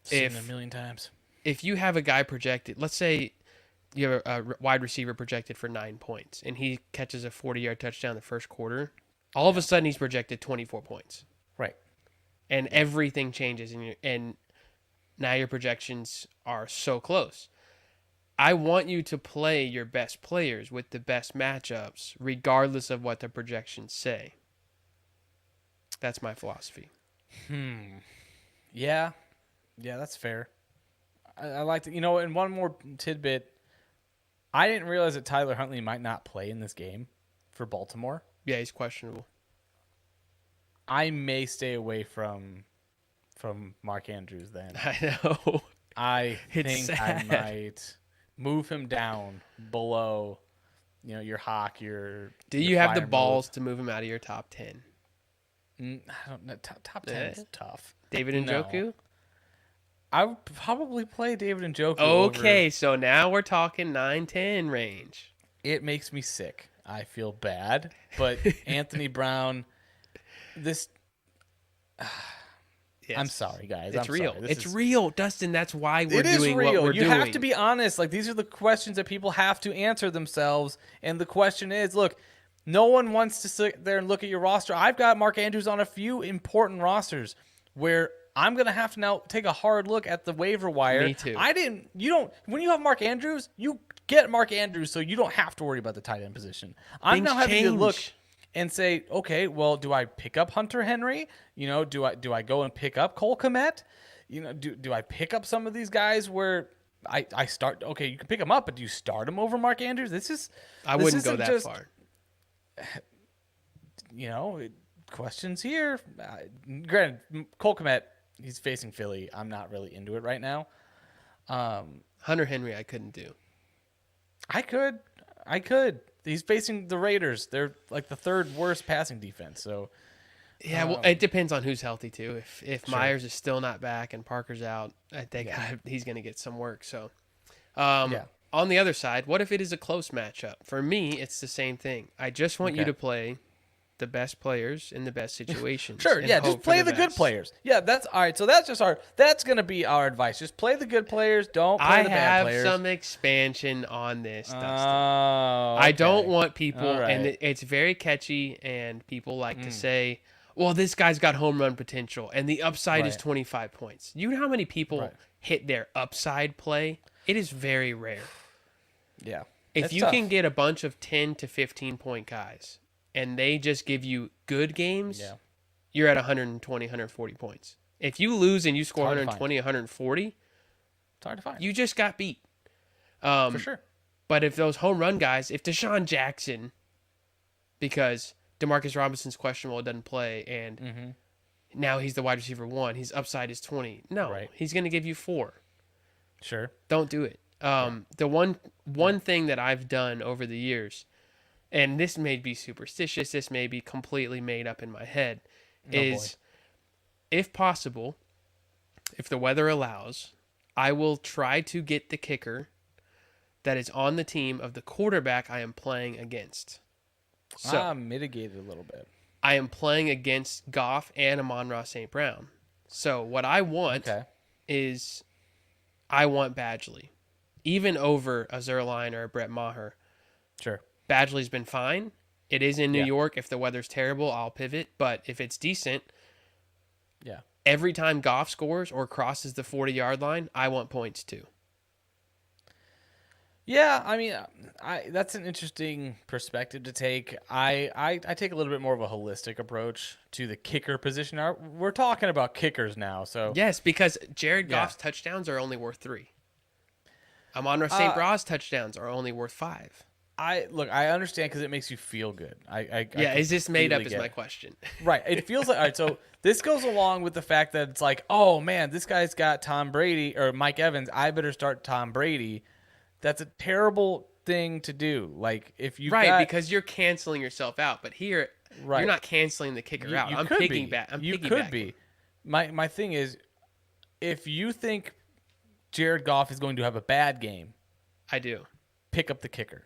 [SPEAKER 1] Seen it a million times.
[SPEAKER 2] If you have a guy projected, let's say you have a wide receiver projected for 9 points, and he catches a 40-yard touchdown in the first quarter, all of a sudden he's projected 24 points.
[SPEAKER 1] Right.
[SPEAKER 2] And everything changes, and now your projections are so close. I want you to play your best players with the best matchups, regardless of what the projections say. That's my philosophy.
[SPEAKER 1] Yeah, that's fair. I like to, and one more tidbit. I didn't realize that Tyler Huntley might not play in this game for Baltimore.
[SPEAKER 2] Yeah, he's questionable.
[SPEAKER 1] I may stay away from Mark Andrews then.
[SPEAKER 2] I know.
[SPEAKER 1] I think I might move him down below, your Hawk, your.
[SPEAKER 2] Do you have the balls to move him out of your top 10?
[SPEAKER 1] I don't know. Top 10 is tough.
[SPEAKER 2] David Njoku?
[SPEAKER 1] No. I would probably play David Njoku.
[SPEAKER 2] Okay, so now we're talking 9-10 range.
[SPEAKER 1] It makes me sick. I feel bad, but Anthony Brown, this. Yes. I'm sorry, guys.
[SPEAKER 2] It's real. It's real, Dustin. That's why we're doing what we're doing.
[SPEAKER 1] You have to be honest. Like, these are the questions that people have to answer themselves. And the question is, look, no one wants to sit there and look at your roster. I've got Mark Andrews on a few important rosters where I'm going to have to now take a hard look at the waiver wire.
[SPEAKER 2] Me too.
[SPEAKER 1] When you have Mark Andrews, you get Mark Andrews, so you don't have to worry about the tight end position. I'm now having to look and say, okay, well, do I pick up Hunter Henry? Do I go and pick up Cole Kmet? Do I pick up some of these guys where I start? Okay, you can pick them up, but do you start him over Mark Andrews?
[SPEAKER 2] I wouldn't go that far.
[SPEAKER 1] Questions here. Granted, Cole Kmet, he's facing Philly. I'm not really into it right now.
[SPEAKER 2] Hunter Henry, I couldn't do.
[SPEAKER 1] I could. He's facing the Raiders. They're like the third worst passing defense. So
[SPEAKER 2] yeah, well, it depends on who's healthy too. If sure. Myers is still not back and Parker's out, I think he's going to get some work. So, on the other side, what if it is a close matchup? For me, it's the same thing. I just want you to play the best players in the best situations.
[SPEAKER 1] Sure, yeah, just play the good players. Yeah, that's all right. So that's going to be our advice. Just play the good players. Don't play the bad players.
[SPEAKER 2] I have some expansion on this, Dustin. I don't want people, and it's very catchy, and people like to say, well, this guy's got home run potential, and the upside is 25 points. You know how many people hit their upside play? It is very rare.
[SPEAKER 1] Yeah.
[SPEAKER 2] If you can get a bunch of 10 to 15 point guys, and they just give you good games, you're at 120, 140 points. If you lose and you score 120, 140,
[SPEAKER 1] it's hard to find.
[SPEAKER 2] You just got beat.
[SPEAKER 1] For sure.
[SPEAKER 2] But if those home run guys, if Deshaun Jackson, because Demarcus Robinson's questionable, doesn't play, and now he's the wide receiver 1, his upside is 20. No, he's going to give you 4.
[SPEAKER 1] Sure.
[SPEAKER 2] Don't do it. The one thing that I've done over the years, and this may be superstitious, this may be completely made up in my head, if possible, if the weather allows, I will try to get the kicker that is on the team of the quarterback I am playing against. So
[SPEAKER 1] mitigated a little bit.
[SPEAKER 2] I am playing against Goff and Amon-Ra St. Brown. So what I want is I want Badgley, even over a Zerline or a Brett Maher.
[SPEAKER 1] Sure.
[SPEAKER 2] Badgley's been fine. It is in New York. If the weather's terrible, I'll pivot. But if it's decent, every time Goff scores or crosses the 40-yard line, I want points too.
[SPEAKER 1] Yeah, I mean, that's an interesting perspective to take. I take a little bit more of a holistic approach to the kicker position. We're talking about kickers now, so
[SPEAKER 2] yes, because Jared Goff's touchdowns are only worth 3. Amon-Ra St. Brown's touchdowns are only worth 5.
[SPEAKER 1] I understand because it makes you feel good.
[SPEAKER 2] Is this made up? Is my question.
[SPEAKER 1] Right. It feels like all right. So this goes along with the fact that it's like, oh man, this guy's got Tom Brady or Mike Evans. I better start Tom Brady. That's a terrible thing to do. Like if you
[SPEAKER 2] because you're canceling yourself out. But here, you're not canceling the kicker out. I'm picking back. You could be.
[SPEAKER 1] My thing is, if you think Jared Goff is going to have a bad game,
[SPEAKER 2] I do.
[SPEAKER 1] Pick up the kicker.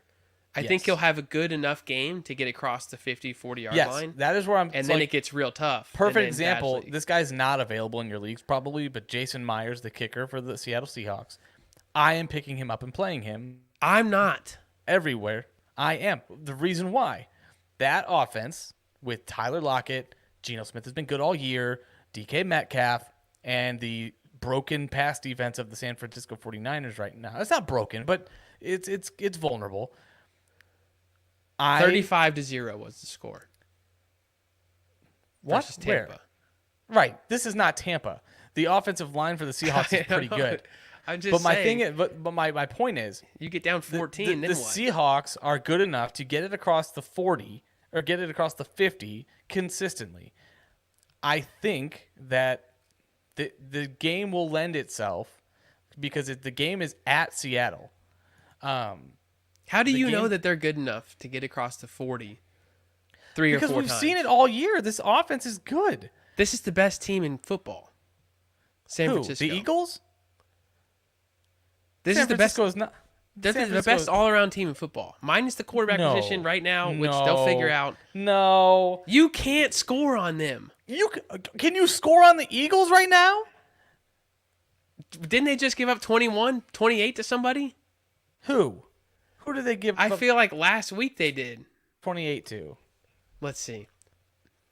[SPEAKER 2] I think he'll have a good enough game to get across the 50, 40-yard line.
[SPEAKER 1] That is where I'm.
[SPEAKER 2] And then it gets real tough.
[SPEAKER 1] Perfect example. This guy's not available in your leagues probably, but Jason Myers, the kicker for the Seattle Seahawks, I am picking him up and playing him.
[SPEAKER 2] I'm not.
[SPEAKER 1] Everywhere. I am. The reason why. That offense with Tyler Lockett, Geno Smith has been good all year, DK Metcalf, and the broken pass defense of the San Francisco 49ers right now. It's not broken, but it's vulnerable.
[SPEAKER 2] 35-0 was the score.
[SPEAKER 1] What?
[SPEAKER 2] Versus Tampa.
[SPEAKER 1] Where? Right. This is not Tampa. The offensive line for the Seahawks is pretty good.
[SPEAKER 2] I'm just saying.
[SPEAKER 1] But my point is,
[SPEAKER 2] you get down 14,
[SPEAKER 1] the
[SPEAKER 2] then what?
[SPEAKER 1] Seahawks are good enough to get it across the 40 or get it across the 50 consistently. I think that the game will lend itself because the game is at Seattle.
[SPEAKER 2] How do you know that they're good enough to get across the 40 3 or 4 times?
[SPEAKER 1] Because we've seen it all year. This offense is good.
[SPEAKER 2] This is the best team in football. San
[SPEAKER 1] Who?
[SPEAKER 2] Francisco.
[SPEAKER 1] The Eagles?
[SPEAKER 2] This
[SPEAKER 1] San
[SPEAKER 2] is the best.
[SPEAKER 1] Francisco is not.
[SPEAKER 2] They're the best all-around team in football, minus the quarterback position right now, which they'll figure out.
[SPEAKER 1] No,
[SPEAKER 2] you can't score on them.
[SPEAKER 1] Can you score on the Eagles right now?
[SPEAKER 2] Didn't they just give up 21, 28 to somebody?
[SPEAKER 1] Who did they give?
[SPEAKER 2] I feel like last week they did
[SPEAKER 1] 28 to.
[SPEAKER 2] Let's see.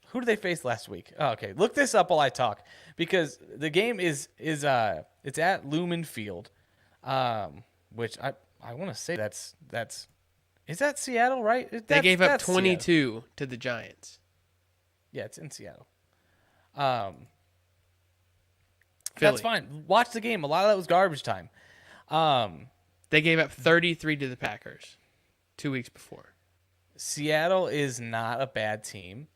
[SPEAKER 1] Who did they face last week? Oh, okay, look this up while I talk because the game is it's at Lumen Field, which I want to say that's is that Seattle, right?
[SPEAKER 2] They gave up 22
[SPEAKER 1] Seattle.
[SPEAKER 2] to the Giants.
[SPEAKER 1] Yeah, it's in Seattle. That's fine. Watch the game. A lot of that was garbage time.
[SPEAKER 2] They gave up 33 to the Packers 2 weeks before.
[SPEAKER 1] Seattle is not a bad team.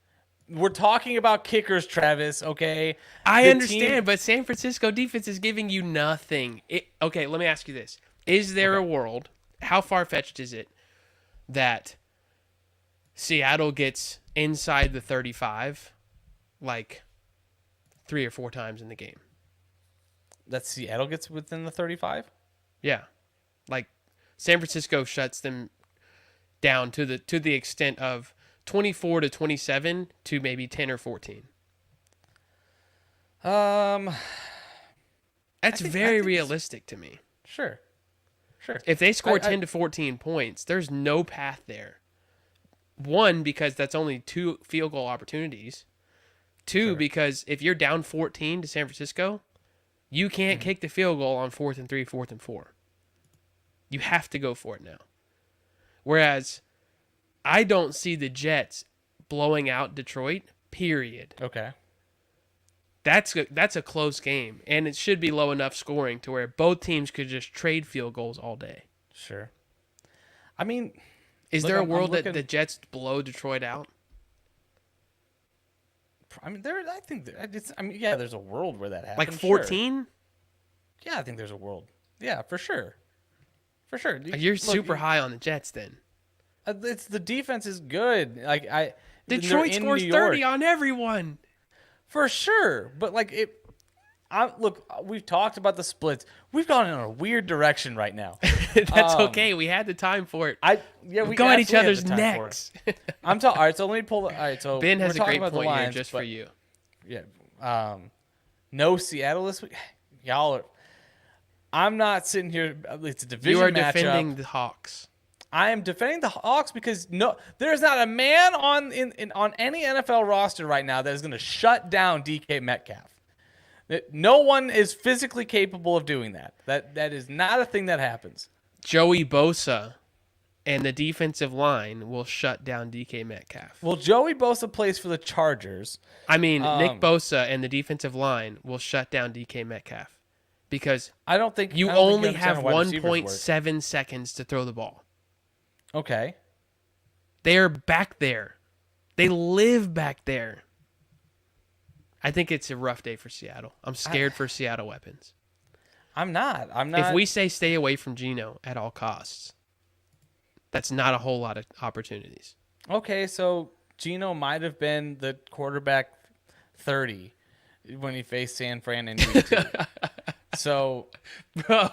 [SPEAKER 1] We're talking about kickers, Travis, okay?
[SPEAKER 2] I understand, but San Francisco defense is giving you nothing. Okay, let me ask you this. Is there a world, how far-fetched is it, that Seattle gets inside the 35 like 3 or 4 times in the game?
[SPEAKER 1] That Seattle gets within the 35?
[SPEAKER 2] Yeah. Like San Francisco shuts them down to the extent of 24 to 27 to maybe 10 or 14. That's very realistic to me.
[SPEAKER 1] Sure.
[SPEAKER 2] If they score 10 to 14 points, there's no path there. 1, because that's only 2 field goal opportunities. 2, because if you're down 14 to San Francisco, you can't kick the field goal on 4th and 3, 4th and 4. You have to go for it now. Whereas I don't see the Jets blowing out Detroit, period.
[SPEAKER 1] Okay.
[SPEAKER 2] That's a close game, and it should be low enough scoring to where both teams could just trade field goals all day.
[SPEAKER 1] Sure. I mean,
[SPEAKER 2] is there a world that the Jets blow Detroit out?
[SPEAKER 1] I mean, yeah, there's a world where that happens.
[SPEAKER 2] Like 14?
[SPEAKER 1] Sure. Yeah, I think there's a world. Yeah, for sure. For sure.
[SPEAKER 2] You're super high on the Jets then.
[SPEAKER 1] It's the defense is good. Like
[SPEAKER 2] Detroit scores 30 on everyone.
[SPEAKER 1] For sure, but like look, we've talked about the splits. We've gone in a weird direction right now.
[SPEAKER 2] That's okay. We had the time for it.
[SPEAKER 1] We
[SPEAKER 2] go at each
[SPEAKER 1] absolutely
[SPEAKER 2] other's
[SPEAKER 1] had the time for
[SPEAKER 2] necks.
[SPEAKER 1] it. All right, so let me pull. All right, so
[SPEAKER 2] Ben has
[SPEAKER 1] we're
[SPEAKER 2] a
[SPEAKER 1] talking
[SPEAKER 2] great
[SPEAKER 1] about the
[SPEAKER 2] point here
[SPEAKER 1] lines,
[SPEAKER 2] just for you.
[SPEAKER 1] Yeah. No Seattle this week. Y'all are. I'm not sitting here. It's a division
[SPEAKER 2] You are
[SPEAKER 1] matchup.
[SPEAKER 2] defending the Hawks.
[SPEAKER 1] I am defending the Hawks because there's not a man on any NFL roster right now that is going to shut down DK Metcalf. No one is physically capable of doing that. That is not a thing that happens.
[SPEAKER 2] Joey Bosa and the defensive line will shut down DK Metcalf.
[SPEAKER 1] Well, Joey Bosa plays for the Chargers.
[SPEAKER 2] I mean, Nick Bosa and the defensive line will shut down DK Metcalf because
[SPEAKER 1] I don't think
[SPEAKER 2] you only have 1.7 seconds to throw the ball.
[SPEAKER 1] Okay.
[SPEAKER 2] They're back there. They live back there. I think it's a rough day for Seattle. I'm scared for Seattle weapons.
[SPEAKER 1] I'm not.
[SPEAKER 2] If we say stay away from Geno at all costs, that's not a whole lot of opportunities.
[SPEAKER 1] Okay, so Geno might have been the quarterback 30 when he faced San Fran in week 2. So,
[SPEAKER 2] bro,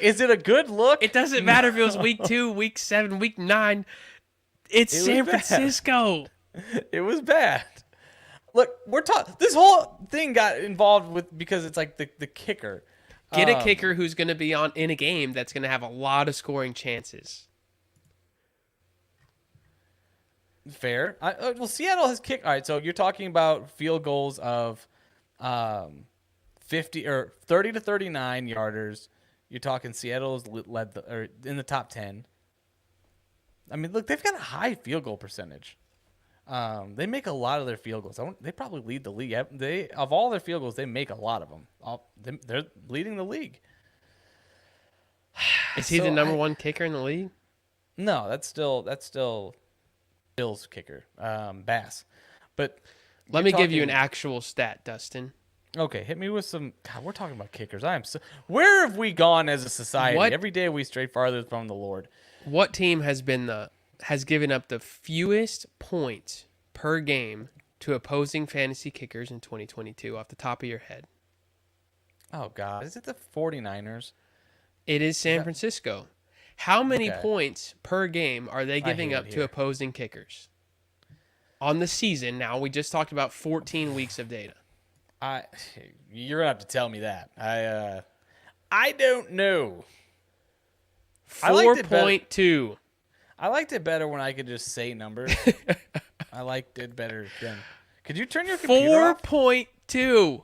[SPEAKER 1] is it a good look?
[SPEAKER 2] It doesn't matter if it was week 2, week 7, week 9. It's San Francisco.
[SPEAKER 1] It was bad. Look, this whole thing got involved because it's like the kicker.
[SPEAKER 2] Get a kicker who's going to be in a game that's going to have a lot of scoring chances.
[SPEAKER 1] Fair. Seattle has kicked. All right, so you're talking about field goals of 50 or 30 to 39 yarders. You're talking Seattle's led in the top 10. I mean, look, they've got a high field goal percentage. They make a lot of their field goals. They probably lead the league. Of all their field goals, they make a lot of them. They're leading the league.
[SPEAKER 2] Is he the number one kicker in the league?
[SPEAKER 1] No, that's still Bill's kicker, Bass. But
[SPEAKER 2] let me give you an actual stat, Dustin.
[SPEAKER 1] Okay, hit me with some. God, we're talking about kickers. Where have we gone as a society? Every day we stray farther from the Lord.
[SPEAKER 2] What team has given up the fewest points per game to opposing fantasy kickers in 2022 off the top of your head?
[SPEAKER 1] Oh, God. Is it the 49ers?
[SPEAKER 2] It is San Francisco. How many points per game are they giving up to opposing kickers? On the season, now, we just talked about 14 weeks of data.
[SPEAKER 1] You're going to have to tell me that. I don't know.
[SPEAKER 2] 4.2.
[SPEAKER 1] I liked it better when I could just say numbers. I liked it better then. Could you turn your computer off?
[SPEAKER 2] 4.2.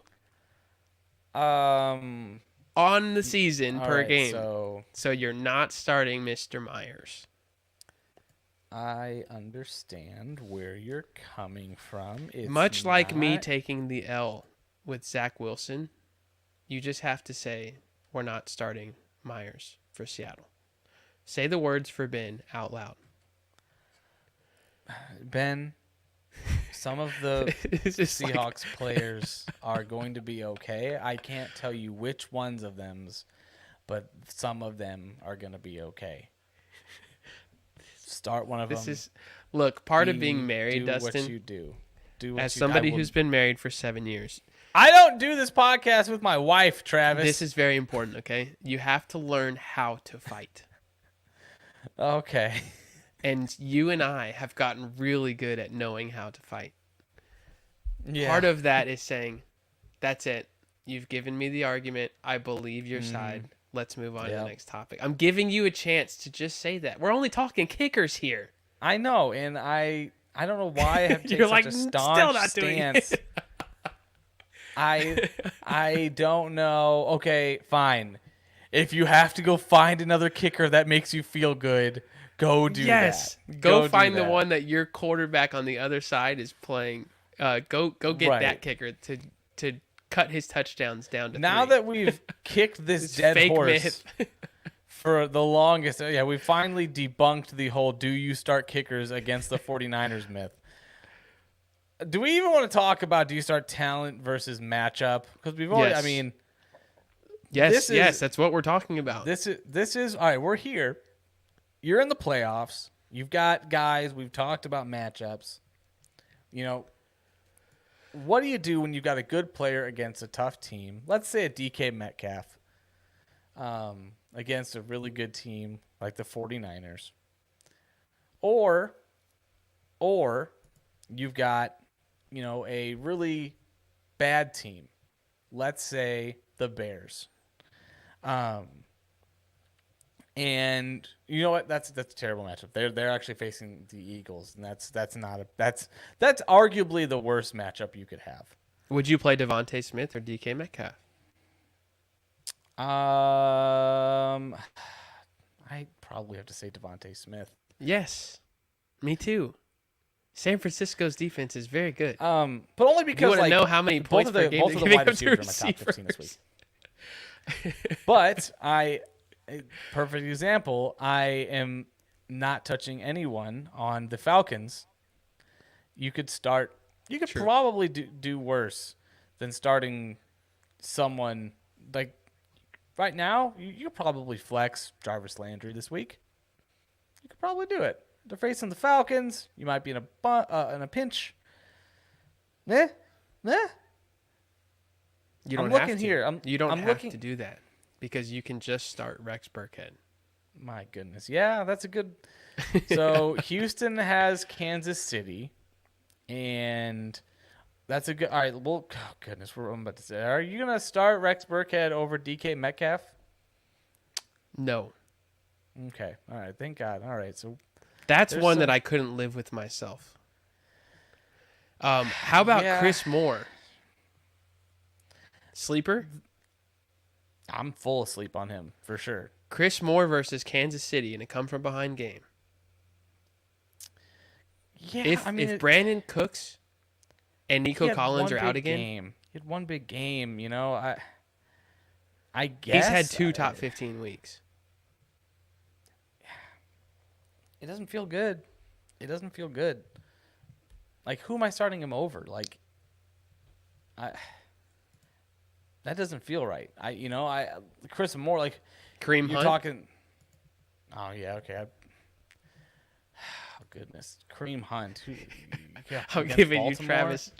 [SPEAKER 1] On
[SPEAKER 2] the season per game.
[SPEAKER 1] So
[SPEAKER 2] you're not starting Mr. Myers.
[SPEAKER 1] I understand where you're coming from.
[SPEAKER 2] Much like me taking the L with Zach Wilson, you just have to say we're not starting Myers for Seattle. Say the words for Ben out loud.
[SPEAKER 1] Ben, some of the Seahawks players are going to be okay. I can't tell you which ones of them, but some of them are going to be okay. Start one of them.
[SPEAKER 2] Look, part of being married, Dustin.
[SPEAKER 1] Do what you do.
[SPEAKER 2] As somebody who's been married for 7 years.
[SPEAKER 1] I don't do this podcast with my wife, Travis.
[SPEAKER 2] This is very important, okay? You have to learn how to fight.
[SPEAKER 1] Okay.
[SPEAKER 2] And you and I have gotten really good at knowing how to fight.
[SPEAKER 1] Yeah.
[SPEAKER 2] Part of that is saying, that's it. You've given me the argument. I believe your side. Let's move on to the next topic. I'm giving you a chance to just say that. We're only talking kickers here.
[SPEAKER 1] I know, and I don't know why I have to take
[SPEAKER 2] You're
[SPEAKER 1] such
[SPEAKER 2] like,
[SPEAKER 1] a
[SPEAKER 2] still
[SPEAKER 1] staunch
[SPEAKER 2] not
[SPEAKER 1] stance.
[SPEAKER 2] doing it.
[SPEAKER 1] I don't know. Okay, fine. If you have to go find another kicker that makes you feel good, go do that.
[SPEAKER 2] Yes. Go find the one that your quarterback on the other side is playing. Go get that kicker to cut his touchdowns down to 3.
[SPEAKER 1] Now that we've kicked this dead horse for the longest, we finally debunked the whole do you start kickers against the 49ers myth. Do we even want to talk about do you start talent versus matchup? Because we've already,
[SPEAKER 2] Yes, that's what we're talking about.
[SPEAKER 1] This is all right, we're here. You're in the playoffs. You've got guys, we've talked about matchups. what do you do when you've got a good player against a tough team? Let's say a DK Metcalf against a really good team like the 49ers. Or you've got, a really bad team. Let's say the Bears. And you know what? That's a terrible matchup. They're actually facing the Eagles, and that's arguably the worst matchup you could have.
[SPEAKER 2] Would you play Devontae Smith or DK Metcalf?
[SPEAKER 1] I probably have to say Devontae Smith.
[SPEAKER 2] Yes, me too. San Francisco's defense is very good.
[SPEAKER 1] But only because
[SPEAKER 2] you want to know how many points per game
[SPEAKER 1] both of the wide receivers are in my top 15 this week. But perfect example, I am not touching anyone on the Falcons. You could probably do worse than starting someone like right now. You could probably flex Jarvis Landry this week. You could probably do it. They're facing the Falcons. You might be in a pinch.
[SPEAKER 2] You don't have to. You don't have to do that because you can just start Rex Burkhead.
[SPEAKER 1] My goodness. Yeah, that's a good. So Houston has Kansas City, and that's a good. All right. Well, oh goodness, what I'm about to say. Are you gonna start Rex Burkhead over DK Metcalf?
[SPEAKER 2] No.
[SPEAKER 1] Okay. All right. Thank God. All right. So
[SPEAKER 2] that's one that I couldn't live with myself. How about Chris Moore? Sleeper?
[SPEAKER 1] I'm full asleep on him for sure.
[SPEAKER 2] Chris Moore versus Kansas City in a come-from-behind game.
[SPEAKER 1] Yeah,
[SPEAKER 2] if Brandon Cooks and Nico Collins are out again,
[SPEAKER 1] he had one big game. I guess
[SPEAKER 2] he's had 2 top 15 weeks.
[SPEAKER 1] It doesn't feel good. Like, who am I starting him over? Like, that doesn't feel right. Chris Moore, like
[SPEAKER 2] Kareem
[SPEAKER 1] you're
[SPEAKER 2] Hunt?
[SPEAKER 1] talking. Oh yeah, okay. Oh goodness, Kareem Hunt.
[SPEAKER 2] I'm giving you Travis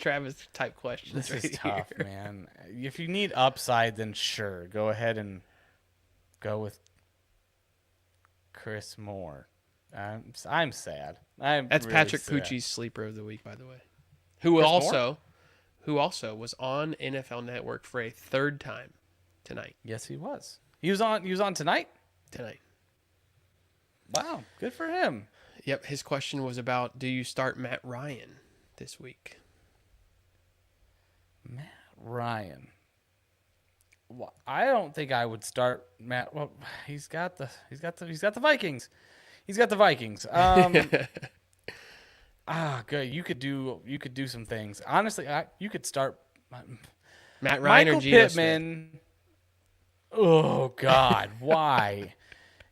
[SPEAKER 2] type questions.
[SPEAKER 1] This is tough, man. If you need upside, then sure, go ahead and go with Chris Moore. I'm sad.
[SPEAKER 2] That's
[SPEAKER 1] really
[SPEAKER 2] Patrick
[SPEAKER 1] sad.
[SPEAKER 2] Pucci's sleeper of the week, by the way. Who also was on NFL Network for a 3rd time tonight.
[SPEAKER 1] Yes, he was. He was on tonight?
[SPEAKER 2] Tonight.
[SPEAKER 1] Wow, good for him.
[SPEAKER 2] Yep, his question was about, do you start Matt Ryan this week?
[SPEAKER 1] Matt Ryan. Well, I don't think I would start Matt. Well, he's got the Vikings. He's got the Vikings. Good. You could do some things. Honestly, you could start
[SPEAKER 2] Matt Ryan
[SPEAKER 1] Michael
[SPEAKER 2] or Geno
[SPEAKER 1] Pittman.
[SPEAKER 2] Smith.
[SPEAKER 1] Oh God, why?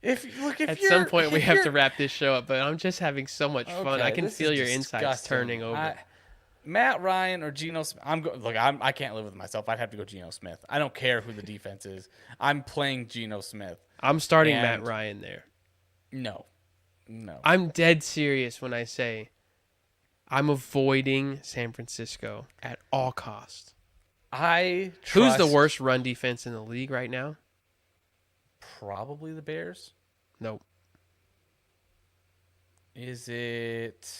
[SPEAKER 1] If
[SPEAKER 2] At some point we have to wrap this show up, but I'm just having so much fun. I can feel your insides turning over.
[SPEAKER 1] Matt Ryan or Geno Smith. I can't live with myself. I'd have to go Geno Smith. I don't care who the defense is. I'm playing Geno Smith.
[SPEAKER 2] I'm starting Matt Ryan there.
[SPEAKER 1] No.
[SPEAKER 2] I'm dead serious when I say I'm avoiding San Francisco at all costs. Who's the worst run defense in the league right now?
[SPEAKER 1] Probably the Bears.
[SPEAKER 2] Nope.
[SPEAKER 1] Is it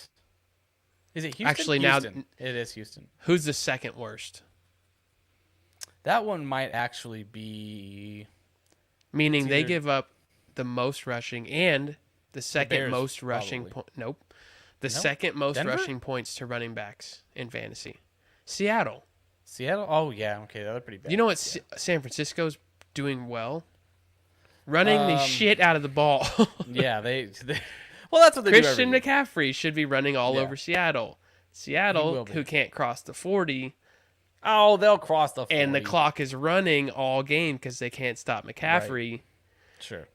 [SPEAKER 1] Houston?
[SPEAKER 2] Actually,
[SPEAKER 1] Houston. It is Houston.
[SPEAKER 2] Who's the second worst?
[SPEAKER 1] That one might actually be.
[SPEAKER 2] Meaning they give up the most rushing and the second most rushing. Nope. Second most
[SPEAKER 1] Denver?
[SPEAKER 2] rushing points to running backs in fantasy. Seattle.
[SPEAKER 1] Oh yeah. Okay, they're pretty bad.
[SPEAKER 2] You know what San Francisco's doing well? Running the shit out of the ball.
[SPEAKER 1] Yeah, they well, that's what they
[SPEAKER 2] Christian
[SPEAKER 1] do every
[SPEAKER 2] McCaffrey should be running all over Seattle. Seattle, who can't cross the 40.
[SPEAKER 1] Oh, they'll cross the 40.
[SPEAKER 2] And the clock is running all game because they can't stop McCaffrey.
[SPEAKER 1] Right. Sure.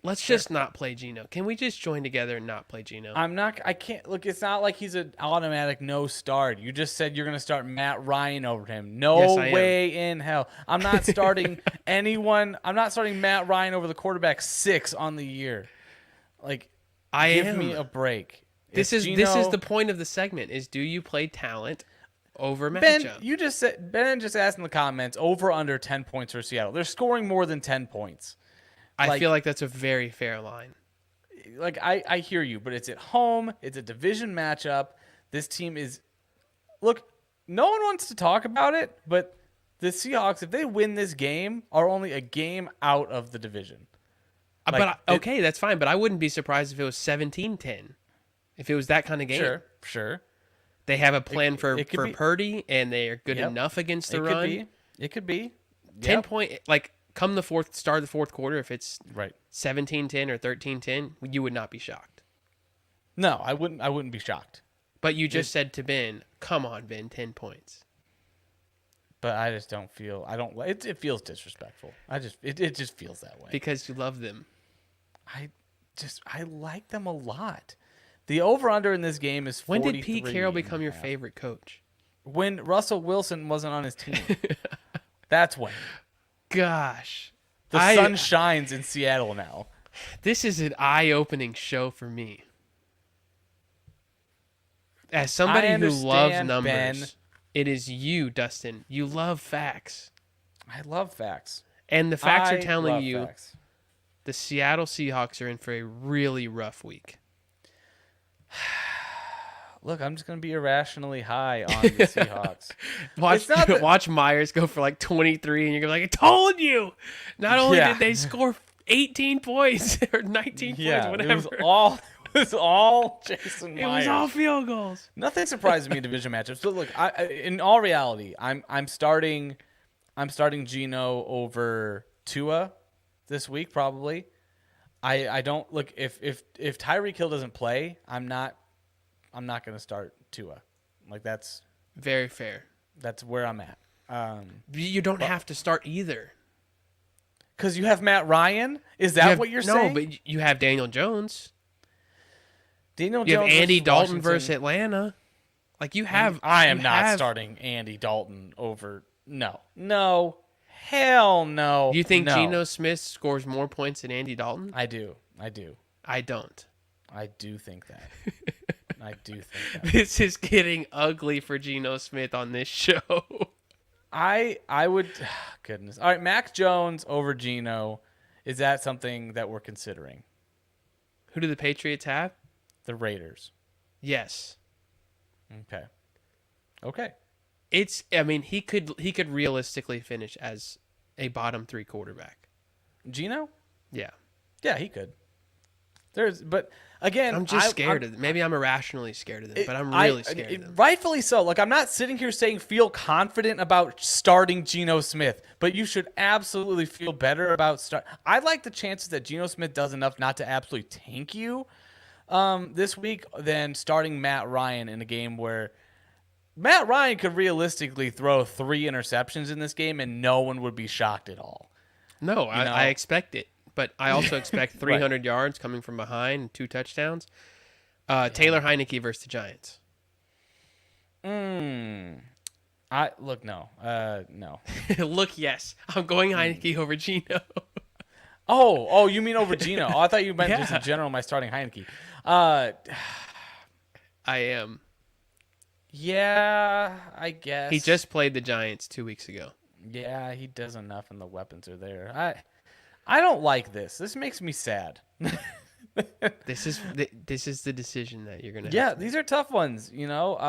[SPEAKER 2] Let's just not play Geno. Can we just join together and not play Geno?
[SPEAKER 1] I can't. Look, it's not like he's an automatic no start. You just said you're going to start Matt Ryan over him. No way in hell. I'm not starting anyone. I'm not starting Matt Ryan over the quarterback 6 on the year. Like, give me a break.
[SPEAKER 2] This is the point of the segment is, do you play talent over
[SPEAKER 1] Ben,
[SPEAKER 2] matchup.
[SPEAKER 1] you just said Ben just asked in the comments over under 10 points for Seattle. They're scoring more than 10 points.
[SPEAKER 2] I feel like that's a very fair line.
[SPEAKER 1] Like I hear you, but it's at home. It's a division matchup. This team is look. No one wants to talk about it, but the Seahawks, if they win this game, are only a game out of the division.
[SPEAKER 2] Okay, that's fine. But I wouldn't be surprised if it was 17-10. If it was that kind of game.
[SPEAKER 1] Sure.
[SPEAKER 2] They have a plan for
[SPEAKER 1] be.
[SPEAKER 2] Purdy, and they are good enough against the run.
[SPEAKER 1] It could be.
[SPEAKER 2] 10 point, like come start of the fourth quarter, if it's
[SPEAKER 1] right
[SPEAKER 2] 17-10 or 13-10, you would not be shocked.
[SPEAKER 1] No, I wouldn't be shocked.
[SPEAKER 2] But you just said to Ben, "Come on, Ben, 10 points."
[SPEAKER 1] But I just don't feel. I don't. It feels disrespectful. It just feels that way
[SPEAKER 2] because you love them.
[SPEAKER 1] I like them a lot. The over-under in this game is 43.
[SPEAKER 2] When did Pete Carroll become your favorite coach?
[SPEAKER 1] When Russell Wilson wasn't on his team. That's when.
[SPEAKER 2] Gosh.
[SPEAKER 1] The sun shines in Seattle now.
[SPEAKER 2] This is an eye-opening show for me. As somebody who loves numbers, Ben, it is you, Dustin. You love facts.
[SPEAKER 1] I love facts.
[SPEAKER 2] And the facts are telling you the Seattle Seahawks are in for a really rough week.
[SPEAKER 1] Look, I'm just going to be irrationally high on the Seahawks.
[SPEAKER 2] Watch Myers go for like 23, and you're going to be like, I told you! Not only did they score 18 points, or 19 points, whatever.
[SPEAKER 1] It was all Jason Myers.
[SPEAKER 2] It was all field goals.
[SPEAKER 1] Nothing surprises me in division matchups. But look, in all reality, I'm starting Geno over Tua this week probably. I don't look if Tyreek Hill doesn't play, I'm not going to start Tua. Like that's
[SPEAKER 2] very fair.
[SPEAKER 1] That's where I'm at.
[SPEAKER 2] You don't have to start either.
[SPEAKER 1] Because you have Matt Ryan? Is that what you're saying?
[SPEAKER 2] No, but you have Daniel Jones. You have
[SPEAKER 1] Andy
[SPEAKER 2] Dalton versus Atlanta. Like you have.
[SPEAKER 1] I am not starting Andy Dalton over. No. Hell no.
[SPEAKER 2] Do you think Geno Smith scores more points than Andy Dalton?
[SPEAKER 1] I do. I
[SPEAKER 2] don't.
[SPEAKER 1] I do think that. I do think that.
[SPEAKER 2] This is getting ugly for Geno Smith on this show.
[SPEAKER 1] I would. Goodness. All right, Mac Jones over Geno. Is that something that we're considering?
[SPEAKER 2] Who do the Patriots have?
[SPEAKER 1] The Raiders.
[SPEAKER 2] Yes.
[SPEAKER 1] Okay.
[SPEAKER 2] He could realistically finish as a bottom 3 quarterback.
[SPEAKER 1] Geno?
[SPEAKER 2] Yeah.
[SPEAKER 1] Yeah, he could. But again,
[SPEAKER 2] I'm just scared of them. Maybe I'm irrationally scared of them, but I'm really scared of them.
[SPEAKER 1] Rightfully so. Like, I'm not sitting here saying feel confident about starting Geno Smith, but you should absolutely feel better about I like the chances that Geno Smith does enough not to absolutely tank you this week than starting Matt Ryan in a game where Matt Ryan could realistically throw 3 interceptions in this game and no one would be shocked at all.
[SPEAKER 2] No, I expect it. But I also expect 300 yards coming from behind and 2 touchdowns. Taylor Heineke versus the Giants.
[SPEAKER 1] No.
[SPEAKER 2] Look, yes. I'm going Heineke over Geno.
[SPEAKER 1] Oh, you mean over Geno? Oh, I thought you meant just in general my starting Heineke.
[SPEAKER 2] I am.
[SPEAKER 1] Yeah, I guess.
[SPEAKER 2] He just played the Giants 2 weeks ago.
[SPEAKER 1] Yeah, he does enough and the weapons are there. I don't like this. This makes me sad.
[SPEAKER 2] This is the decision that you're gonna.
[SPEAKER 1] Yeah, these are tough ones. Look,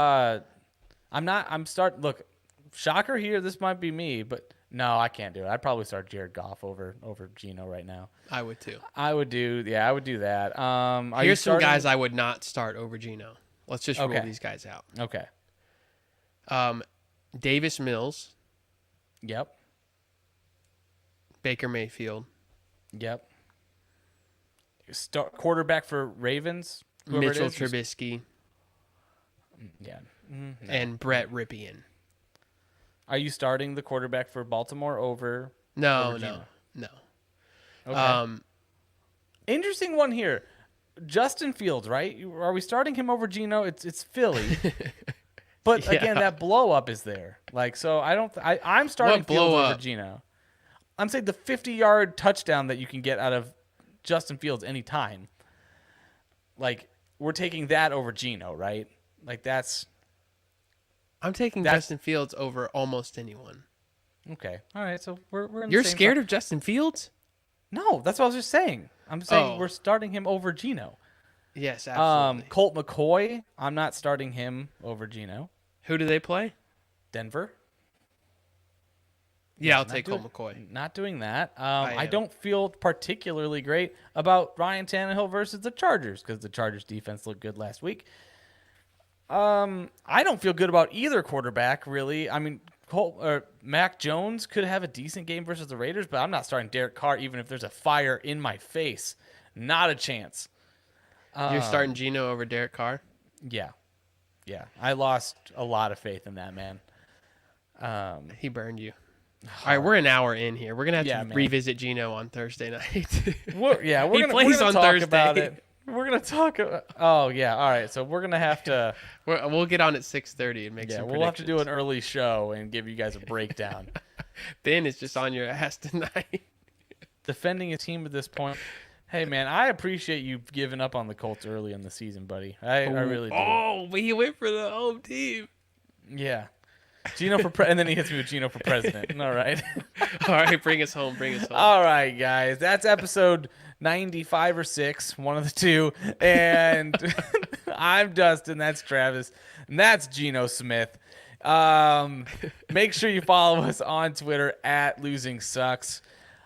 [SPEAKER 1] shocker here. This might be me, but no, I can't do it. I'd probably start Jared Goff over Geno right now.
[SPEAKER 2] I would too.
[SPEAKER 1] I would do that.
[SPEAKER 2] Here's some guys I would not start over Geno. Let's just rule these guys out.
[SPEAKER 1] Okay.
[SPEAKER 2] Davis Mills.
[SPEAKER 1] Yep.
[SPEAKER 2] Baker Mayfield.
[SPEAKER 1] Yep. Quarterback for Ravens.
[SPEAKER 2] Mitchell Trubisky.
[SPEAKER 1] Yeah.
[SPEAKER 2] And Brett Ripien.
[SPEAKER 1] Are you starting the quarterback for Baltimore over?
[SPEAKER 2] No.
[SPEAKER 1] Okay. Interesting one here. Justin Fields, right? Are we starting him over Geno? It's Philly. But again, that blow up is there. Like, so I'm starting Fields over Geno. I'm saying the 50-yard touchdown that you can get out of Justin Fields anytime. Like, we're taking that over Geno, right? Like, that's
[SPEAKER 2] I'm taking Justin Fields over almost anyone.
[SPEAKER 1] Okay. All right. So we're in the
[SPEAKER 2] You're
[SPEAKER 1] same
[SPEAKER 2] scared of Justin Fields?
[SPEAKER 1] No, that's what I was just saying. I'm saying we're starting him over Geno.
[SPEAKER 2] Yes, absolutely.
[SPEAKER 1] Colt McCoy, I'm not starting him over Geno.
[SPEAKER 2] Who do they play?
[SPEAKER 1] Denver.
[SPEAKER 2] Yeah, I'll take Colt McCoy.
[SPEAKER 1] Not doing that. I don't feel particularly great about Ryan Tannehill versus the Chargers because the Chargers defense looked good last week. I don't feel good about either quarterback, really. I mean, Mac Jones could have a decent game versus the Raiders, but I'm not starting Derek Carr even if there's a fire in my face. Not a chance.
[SPEAKER 2] You're starting Geno over Derek Carr?
[SPEAKER 1] Yeah. Yeah. I lost a lot of faith in that man.
[SPEAKER 2] He burned you. All right, we're an hour in here. We're going to have to revisit Geno on Thursday night.
[SPEAKER 1] we're
[SPEAKER 2] plays
[SPEAKER 1] gonna
[SPEAKER 2] on
[SPEAKER 1] talk
[SPEAKER 2] Thursday.
[SPEAKER 1] about it. We're going to talk about Oh, yeah. All right. So we're going to have to
[SPEAKER 2] we'll get on at 6:30 and make some
[SPEAKER 1] we'll have to do an early show and give you guys a breakdown.
[SPEAKER 2] Ben is just on your ass tonight.
[SPEAKER 1] Defending a team at this point. Hey, man, I appreciate you giving up on the Colts early in the season, buddy. I really do.
[SPEAKER 2] Oh, but he went for the home team.
[SPEAKER 1] Yeah. Geno and then he hits me with Geno for president. All right.
[SPEAKER 2] All right, bring us home.
[SPEAKER 1] All right, guys. That's episode 95 or 6, one of the two. And I'm Dustin. That's Travis. And that's Geno Smith. Make sure you follow us on Twitter at Losing Sucks.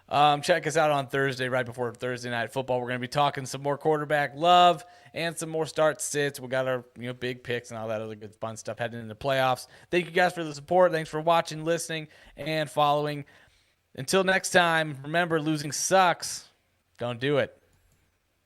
[SPEAKER 1] Check us out on Thursday, right before Thursday Night Football. We're going to be talking some more quarterback love and some more start sits. We got our big picks and all that other good fun stuff heading into the playoffs. Thank you guys for the support. Thanks for watching, listening, and following. Until next time, remember, losing sucks. Don't do it.